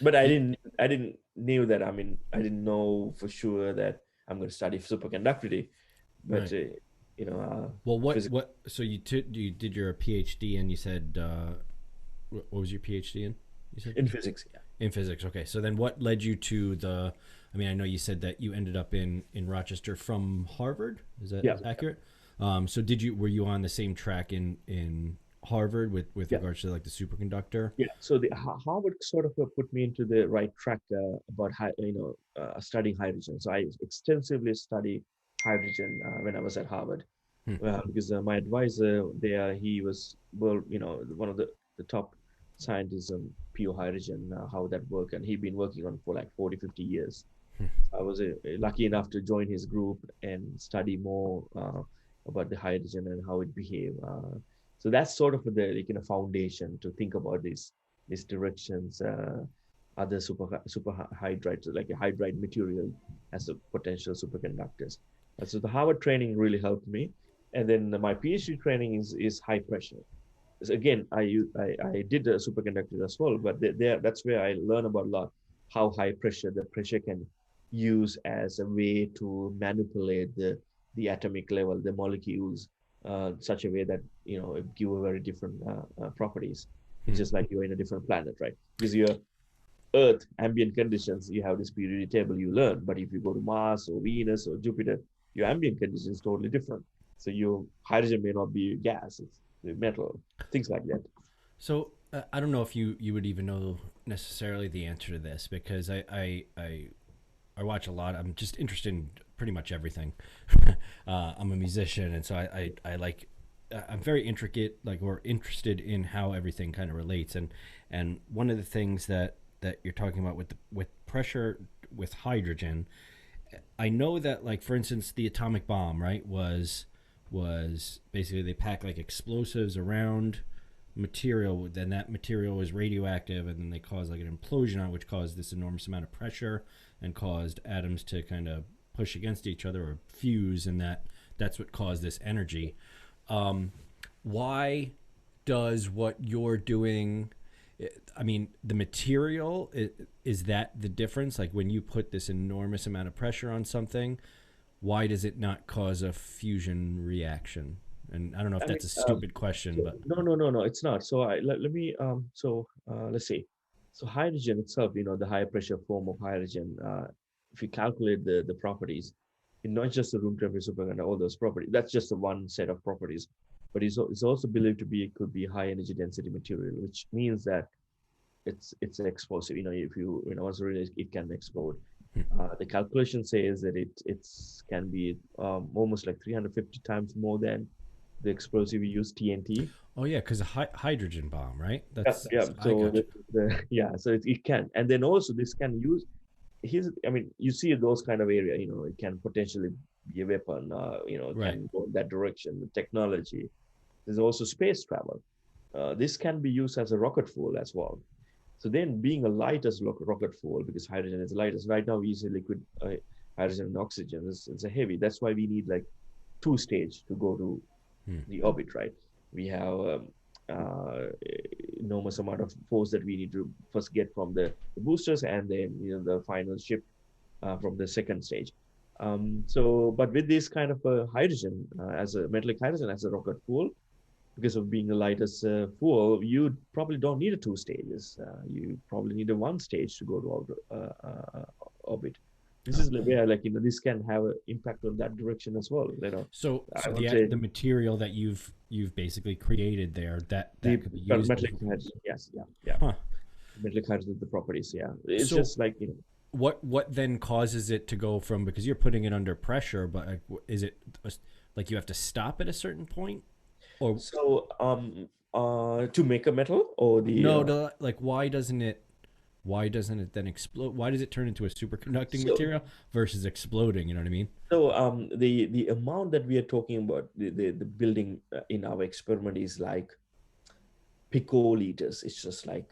but I didn't knew that. I mean, I didn't know for sure that I'm going to study superconductivity, but Right. Well, physics. so you did your PhD, and you said what was your PhD in? You said In physics. Yeah. in physics. Okay, so then what led you to the? I mean, I know you said that you ended up in Rochester from Harvard. Is that Yeah. accurate? So were you on the same track in Harvard with Yeah. regards to like the superconductor? Yeah, so the Harvard sort of put me into the right track about studying hydrogen. So I extensively studied hydrogen when I was at Harvard, Hmm. because my advisor there, he was one of the top scientists on pure hydrogen, how that work, and he'd been working on it for like 40, 50 years. Hmm. I was lucky enough to join his group and study more about the hydrogen and how it behaves. So that's sort of the foundation to think about these directions. Other super hydrides, like a hydride material, as a potential superconductors. So the Harvard training really helped me, and then my PhD training is high pressure. So again, I did a superconductor as well, but that's where I learn about a lot how high pressure the pressure can use as a way to manipulate the atomic level, the molecules, such a way that it give a very different properties. It's Hmm. just like you're in a different planet, right? Because your Earth ambient conditions, you have this periodic table you learn, but if you go to Mars or Venus or Jupiter, your ambient conditions is totally different. So your hydrogen may not be gas; it's metal, things like that. So I don't know if you would even know necessarily the answer to this because I watch a lot. I'm just interested in pretty much everything. I'm a musician, and so I like. I'm very intricate, like, or interested in how everything kind of relates. And one of the things that you're talking about with pressure with hydrogen, I know that, like, for instance, the atomic bomb, right, was basically they pack like explosives around material, then that material was radioactive, and then they caused like an implosion on it, which caused this enormous amount of pressure and caused atoms to kind of push against each other or fuse, and that's what caused this energy. Why does what you're doing? I mean, the material is that the difference? Like when you put this enormous amount of pressure on something, why does it not cause a fusion reaction? And I don't know if I mean, that's a stupid question, but no, it's not. So let me let's see. So hydrogen itself, the high pressure form of hydrogen, if you calculate the properties, not just the room temperature superconductor, all those properties, that's just the one set of properties, but it's also believed to be, it could be high energy density material, which means that it's explosive. If once released, it can explode. The calculation says that it's can be almost like 350 times more than the explosive we use, TNT. oh yeah, because a hydrogen bomb, right? Yeah, yeah. I So got you. yeah, so it can, and then also this can use. I mean, you see those kind of area. It can potentially be a weapon. Right. Can go in that direction with technology. There's also space travel. This can be used as a rocket fuel as well. So then, being a light as rocket fuel, because hydrogen is light as right now we use a liquid hydrogen and oxygen. It's a heavy. That's why we need like two stage to go to Hmm. the orbit, right? We have enormous amount of force that we need to first get from the boosters, and then the final ship from the second stage. But with this kind of hydrogen as a metallic hydrogen as a rocket fuel, because of being the lightest fuel, you probably don't need a two stages. You probably need a one stage to go to orbit. This is where, like, this can have an impact on that direction as well. So I would say the material that you've basically created there the that could be used. metallic hydrogen, yes, yeah, yeah. Huh. Metallic hydrogen, the properties, yeah. It's So just like, what then causes it to go from, because you're putting it under pressure, but like, is it like you have to stop at a certain point? yeah. Or So to make a metal or the no, like why doesn't it then explode? Why does it turn into a superconducting so material versus exploding? You know what I mean? the amount that we are talking about, the building in our experiment is like picoliters. It's just like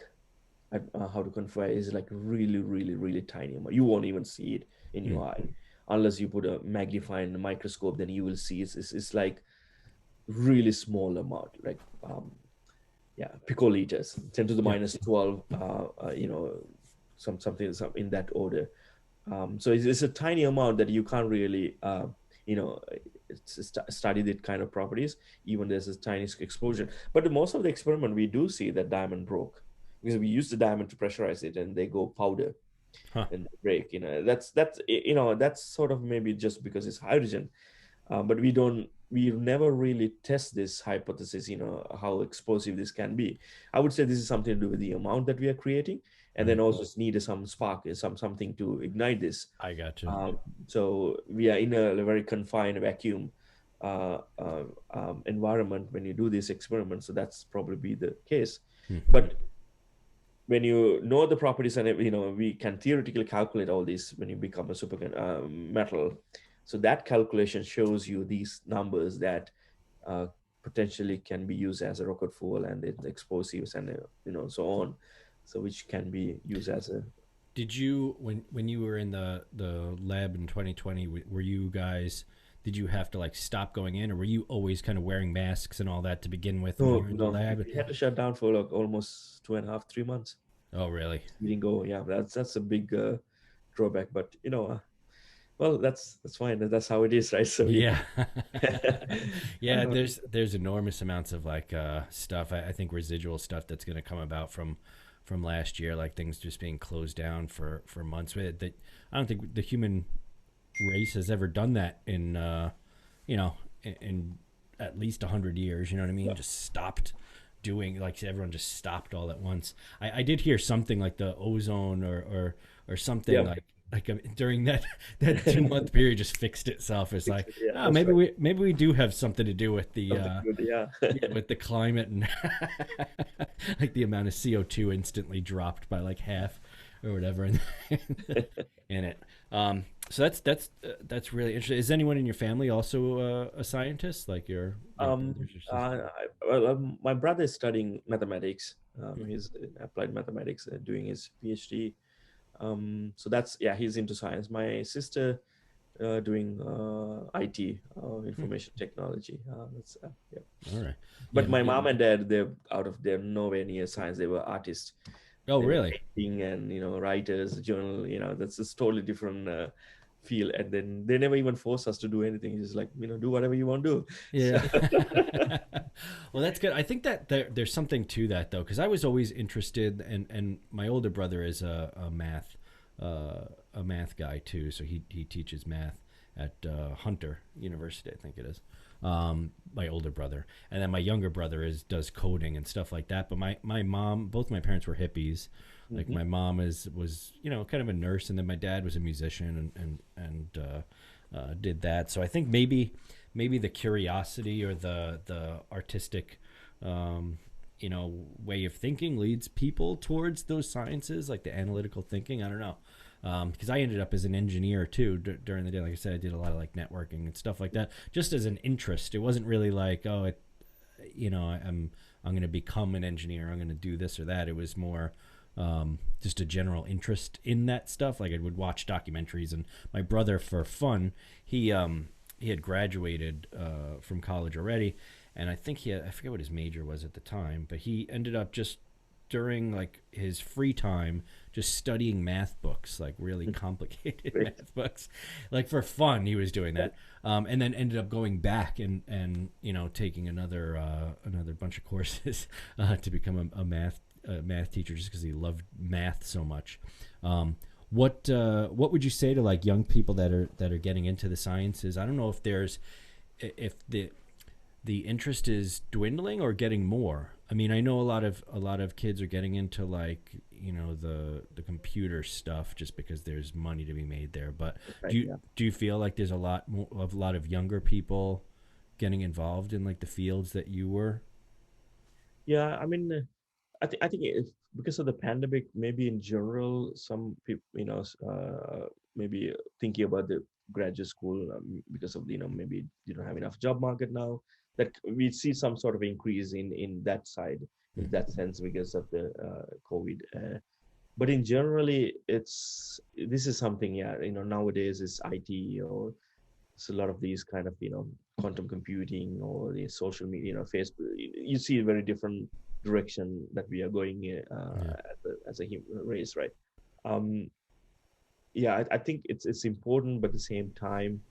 how to convey is like really, really, really tiny amount. You won't even see it in Hmm. your eye unless you put a magnifying microscope. Then you will see it's like really small amount, like yeah, picoliters, 10 to the Yeah. minus 12. Some in that order. So it's a tiny amount that you can't really, you know, study that kind of properties. Even there's a tiny explosion. But most of the experiment, we do see that diamond broke because we use the diamond to pressurize it, and they go powder Huh. and break. That's sort of maybe just because it's hydrogen, but we never really test this hypothesis, how explosive this can be. I would say this is something to do with the amount that we are creating, and then Right. also need some spark, something to ignite this. I gotcha. So we are in a very confined vacuum environment when you do this experiment, so that's probably be the case. Hmm. But when you know the properties, and we can theoretically calculate all these when you become a super metal. So that calculation shows you these numbers that uh, potentially can be used as a rocket fuel and the explosives, and so on, so which can be used as a. Did you when you were in the lab in 2020? Were you guys? Did you have to like stop going in, or were you always kind of wearing masks and all that to begin with when you No, were in the no, lab? we had to shut down for like almost 2.5, 3 months. Oh, really? We didn't go. Yeah, that's a big drawback, but well, that's fine. That's how it is, right? So Yeah. Yeah, uh, there's enormous amounts of like stuff. I think residual stuff that's going to come about from last year, like things just being closed down for months. That I don't think the human race has ever done that in you know in at least 100 years. You know what I mean? yeah. Just stopped doing, like everyone just stopped all at once. I did hear something like the ozone or something Yeah. like during that 2 month period just fixed itself. It's like, Yeah, oh, that's right. maybe we do have something to do with the Something good. Yeah. with the climate, and like the amount of CO2 instantly dropped by like half or whatever in it. So that's really interesting. Is anyone in your family also a scientist, like your um, brothers or sisters? my brother is studying mathematics. Hmm. He's in applied mathematics, doing his PhD. So that's, yeah, he's into science. My sister doing IT, Hmm. information technology. That's yeah. All right. Yeah. But my mom and dad, they're nowhere near science. They were artists. Oh, They were really? painting and writers, journal. That's a totally different field. And then they never even force us to do anything. It's just like, do whatever you want to do. So, Yeah. Well, that's good. I think that there's something to that though, because I was always interested, and my older brother is a math guy too, so he teaches math at Hunter University, I think it is. My older brother, and then my younger brother does coding and stuff like that. But my mom, both my parents were hippies. Like mhm. my mom was kind of a nurse, and then my dad was a musician and did that. So I think maybe the curiosity or the artistic way of thinking leads people towards those sciences, like the analytical thinking. I don't know, because I ended up as an engineer too during the day. Like I said, I did a lot of like networking and stuff like that, just as an interest. It wasn't really like, oh, I'm going to become an engineer. I'm going to do this or that. It was more just a general interest in that stuff. Like I would watch documentaries, and my brother, for fun, he had graduated from college already, and I think I forget what his major was at the time, but he ended up just during like his free time just studying math books, like really complicated Great. math books, like for fun. He was doing that, and then ended up going back and taking another bunch of courses to become a math teacher, just because he loved math so much. What would you say to like young people that are getting into the sciences? I don't know if the interest is dwindling or getting more. I mean, I know a lot of kids are getting into like the computer stuff just because there's money to be made there. But Right, do you yeah. do you feel like there's a lot of younger people getting involved in like the fields that you were? Yeah, I mean, I think because of the pandemic, maybe in general, some people, maybe thinking about the graduate school because of maybe you don't have enough job market now. That we see some sort of increase in that side, in that sense, because of the COVID. But in generally, this is something, yeah, nowadays is IT, or it's a lot of these kind of quantum computing or the social media, Facebook. You see a very different direction that we are going Yeah. as a human race, right? um yeah, I think it's important, but at the same time,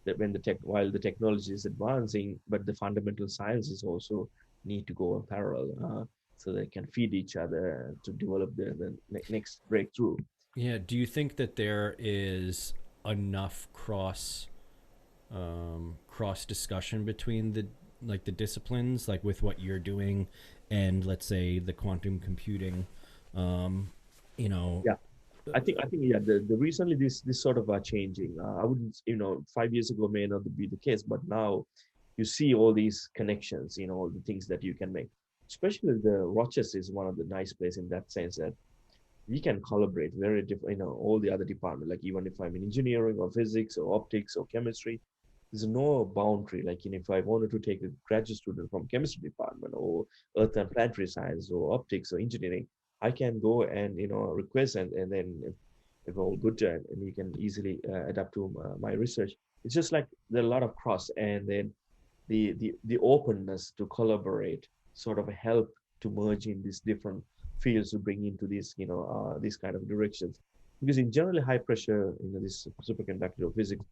that when the tech while the technology is advancing, but the fundamental sciences also need to go in parallel, so they can feed each other to develop the next breakthrough. Yeah. Do you think that there is enough cross discussion between the like the disciplines, like with what you're doing, and let's say the quantum computing? Um, you know, Yeah, I think yeah, the recently this sort of are changing. I wouldn't, 5 years ago may not be the case, but now you see all these connections, all the things that you can make. Especially the Rochester is one of the nice place in that sense that we can collaborate very different, all the other departments. Like even if I'm in engineering or physics or optics or chemistry, there's no boundary. Like, if I wanted to take a graduate student from chemistry department or earth and planetary science or optics or engineering, I can go and request, and then if all good, and we can easily adapt to my research. It's just like there are a lot of cross, and then the openness to collaborate sort of help to merge in these different fields to bring into these kind of directions. Because in generally high pressure, this superconductor of physics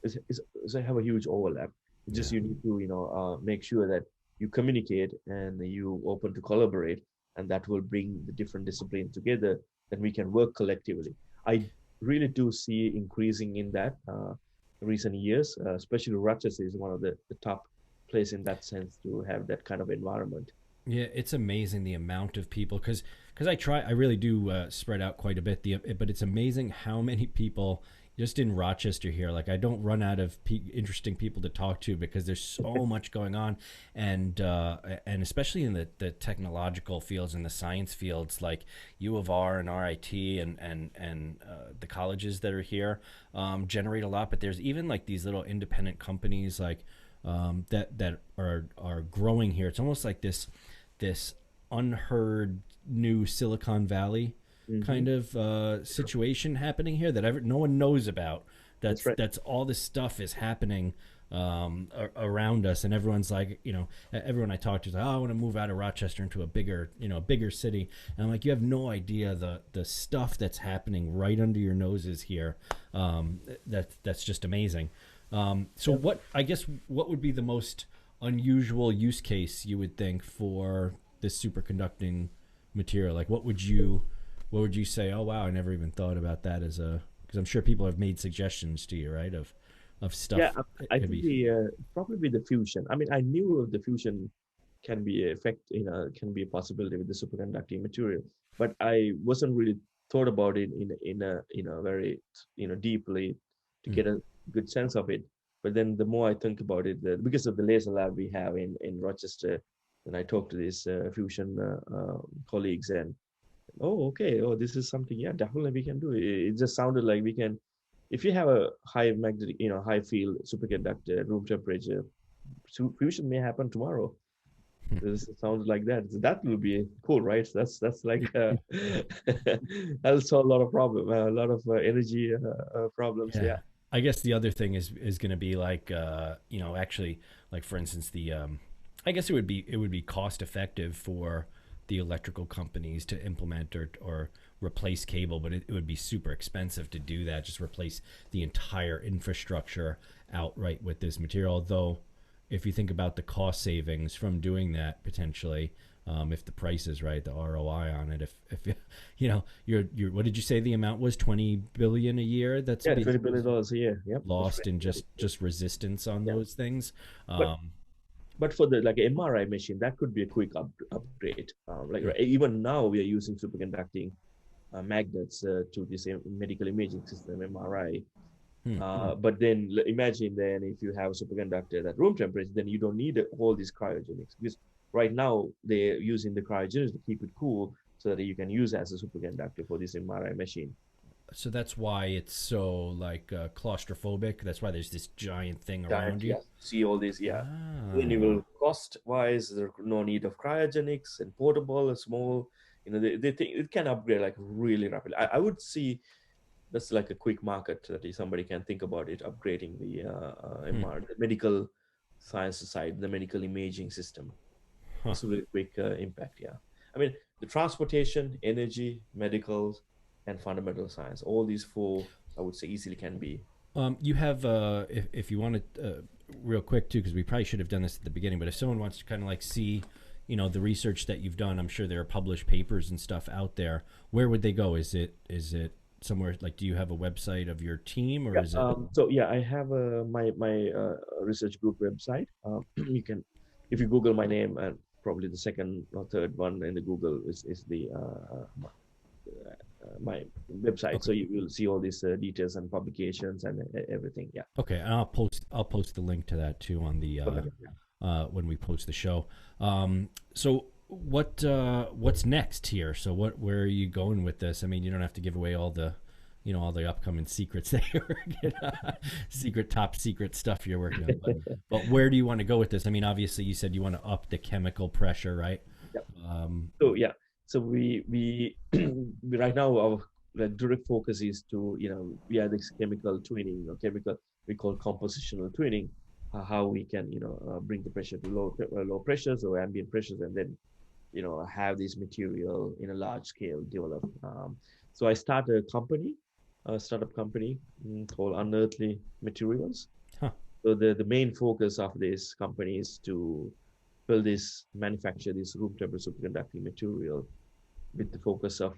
is have a huge overlap. It's just yeah. you need to make sure that you communicate and you open to collaborate, and that will bring the different disciplines together. Then we can work collectively. I really do see increasing in that recent years, especially Rochester is one of the top place in that sense to have that kind of environment. Yeah, it's amazing the amount of people because I really do spread out quite a bit. But it's amazing how many people just in Rochester here. Like I don't run out of interesting people to talk to because there's so much going on, and especially in the technological fields and the science fields like U of R and RIT and the colleges that are here generate a lot. But there's even like these little independent companies like that are growing here. It's almost like this unheard new Silicon Valley Hmm. kind of situation happening here that no one knows about. That's right. That's all this stuff is happening around us, and everyone's like, everyone I talk to is like, oh, I want to move out of Rochester into a bigger city. And I'm like, you have no idea the stuff that's happening right under your noses here. That's just amazing. So Yeah. what would be the most unusual use case you would think for this superconducting material? Like what would you say? Oh wow, I never even thought about that as a because I'm sure people have made suggestions to you, right? Of Yeah, stuff that I could think be. probably the fusion. I mean, I knew the fusion can be a effect, can be a possibility with the superconducting material, but I wasn't really thought about it in a very deeply to Mm, get a good sense of it. But then the more I think about it, because of the laser lab we have in Rochester, and I talked to these fusion colleagues, and oh, okay, oh, this is something, yeah, definitely we can do. It just sounded like we can, if you have a high magnetic, high field superconductor at room temperature, fusion may happen tomorrow. mm. This sounds like that. So that will be cool, right? So that's like that'll solve a lot of problem, a lot of energy problems. Yeah. Yeah. I guess the other thing is going to be like actually like for instance I guess it would be cost effective for the electrical companies to implement or replace cable, but it would be super expensive to do that. Just replace the entire infrastructure outright with this material. Though, if you think about the cost savings from doing that potentially, if the price is right, the ROI on it, if you're what did you say the amount was 20 billion a year that's Yeah, being $20 billion a year. Yep, that's lost right. in Yeah. just resistance on Yeah. those things. But Um, but for the like MRI machine, that could be a quick upgrade. Like yeah, even now we are using superconducting magnets to this medical imaging system, MRI. But then imagine then if you have a superconductor at room temperature, then you don't need all these cryogenics, because right now they're using the cryogenics to keep it cool so that you can use as a superconductor for this MRI machine. So that's why it's so like claustrophobic. That's why there's this giant thing around you. Yeah, see all this, yeah. Ah. Then you will cost-wise, there's no need of cryogenics and portable and small. They think it can upgrade like really rapidly. I would see that's like a quick market that somebody can think about it, upgrading the MR, the medical science side, the medical imaging system. It's a really quick impact, yeah. I mean, the transportation, energy, medicals, and fundamental science, all these four, I would say, easily can be. You have, if you want to, real quick too, because we probably should have done this at the beginning, but if someone wants to kind of like see, the research that you've done, I'm sure there are published papers and stuff out there. Where would they go? Is it somewhere, like, do you have a website of your team, or is it? So yeah, I have my research group website. You can, if you Google my name, and probably the second or third one in the Google is the my website. Okay. So you will see all these details and publications and everything. Yeah. Okay, and I'll post the link to that too on the when we post the show. So what's next here? So where are you going with this? I mean, you don't have to give away all the all the upcoming secrets that you're working on, top secret stuff you're working on. But where do you want to go with this? I mean, obviously you said you want to up the chemical pressure, right? Yeah. So we right now our direct focus is to we have this chemical twinning or chemical we call compositional twinning, how we can bring the pressure to low pressures or ambient pressures, and then have this material in a large scale develop. So I started a startup company called Unearthly Materials. So the main focus of this company is to manufacture this room temperature superconducting material with the focus of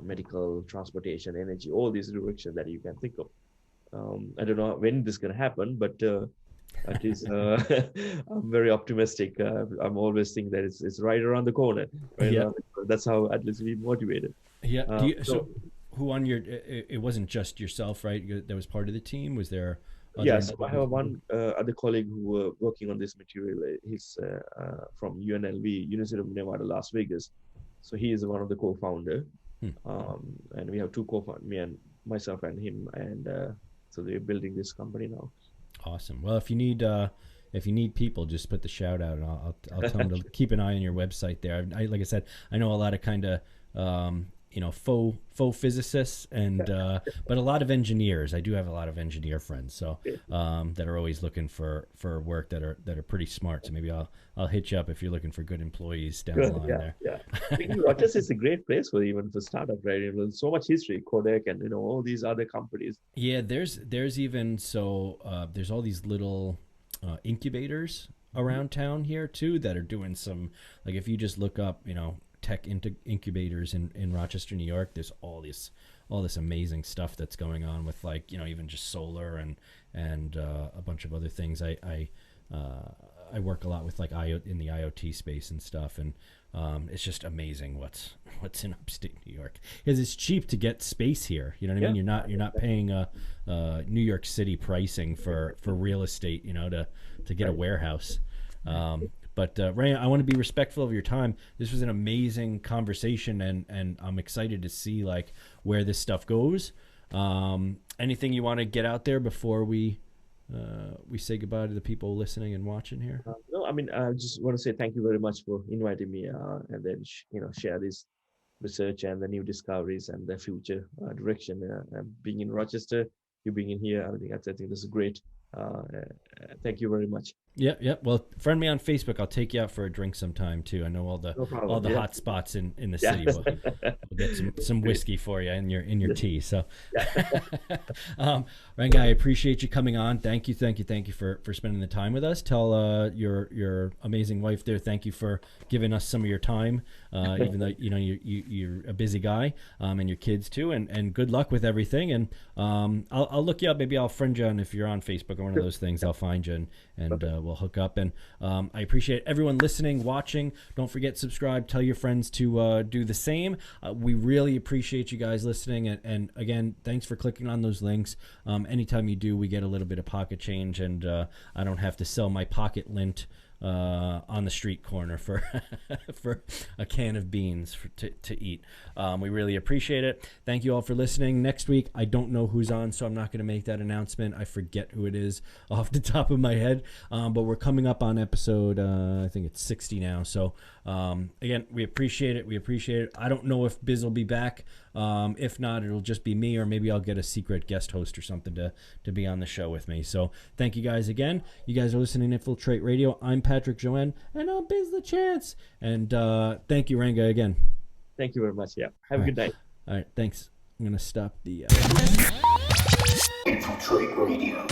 medical, transportation, energy, all these directions that you can think of. I don't know when this is going to happen, but at least I'm very optimistic. I'm always thinking that it's right around the corner. Right? Yeah. That's how at least we motivated. Yeah. So who on your? It wasn't just yourself, right? That was part of the team. Was there? Yes, I have one other colleague who were working on this material. He's from UNLV, University of Nevada, Las Vegas. So he is one of the co-founder. And we have two co-founders, me and myself and him. And so they're building this company now. Awesome. Well, if you need people, just put the shout out, and I'll tell them to keep an eye on your website there. Like I said, I know a lot of kind of faux physicists and but a lot of engineers. I do have a lot of engineer friends, so that are always looking for work that are pretty smart. So maybe I'll hit you up if you're looking for good employees down the line there. Yeah. I think Rochester is a great place for startup, right? There's so much history, Kodak and all these other companies. Yeah, there's even there's all these little incubators around town here too that are doing some, like, if you just look up tech incubators in Rochester, New York, there's all this amazing stuff that's going on with, like, even just solar and a bunch of other things. I work a lot with, like, in the IoT space and stuff, and it's just amazing what's in upstate New York, because it's cheap to get space here. You know what I mean? You're not paying New York City pricing for real estate, to get a warehouse. But Ray, I want to be respectful of your time. This was an amazing conversation, and I'm excited to see, like, where this stuff goes. Anything you want to get out there before we say goodbye to the people listening and watching here? No, I mean, I just want to say thank you very much for inviting me, and then share this research and the new discoveries and the future direction. Being in Rochester, you being in here, I think this is great. Thank you very much. Yeah. Well, friend me on Facebook. I'll take you out for a drink sometime too. I know all the hot spots in the city. We'll get some whiskey for you in your tea. So, Ranga, I appreciate you coming on. Thank you for spending the time with us. Tell your amazing wife there, thank you for giving us some of your time, even though you're a busy guy, and your kids too. And good luck with everything. And I'll look you up. Maybe I'll friend you, and if you're on Facebook or one of those things, I'll find you and we'll hook up. And I appreciate everyone listening, watching. Don't forget, subscribe. Tell your friends to do the same. We really appreciate you guys listening. And again, thanks for clicking on those links. Anytime you do, we get a little bit of pocket change, and I don't have to sell my pocket lint on the street corner for for a can of beans to eat. We really appreciate it. Thank you all for listening. Next week, I don't know who's on, so I'm not going to make that announcement. I forget who it is off the top of my head, but we're coming up on episode, I think it's 60 now. So again, we appreciate it. We appreciate it. I don't know if Biz will be back. If not, it'll just be me, or maybe I'll get a secret guest host or something to be on the show with me. So thank you guys again. You guys are listening to Infiltrate Radio. I'm Patrick Joanne, and I'm Biz the Chance. And thank you, Ranga, again. Thank you very much. Yeah. Have a good night. All right. Thanks. I'm going to stop the... Infiltrate Radio.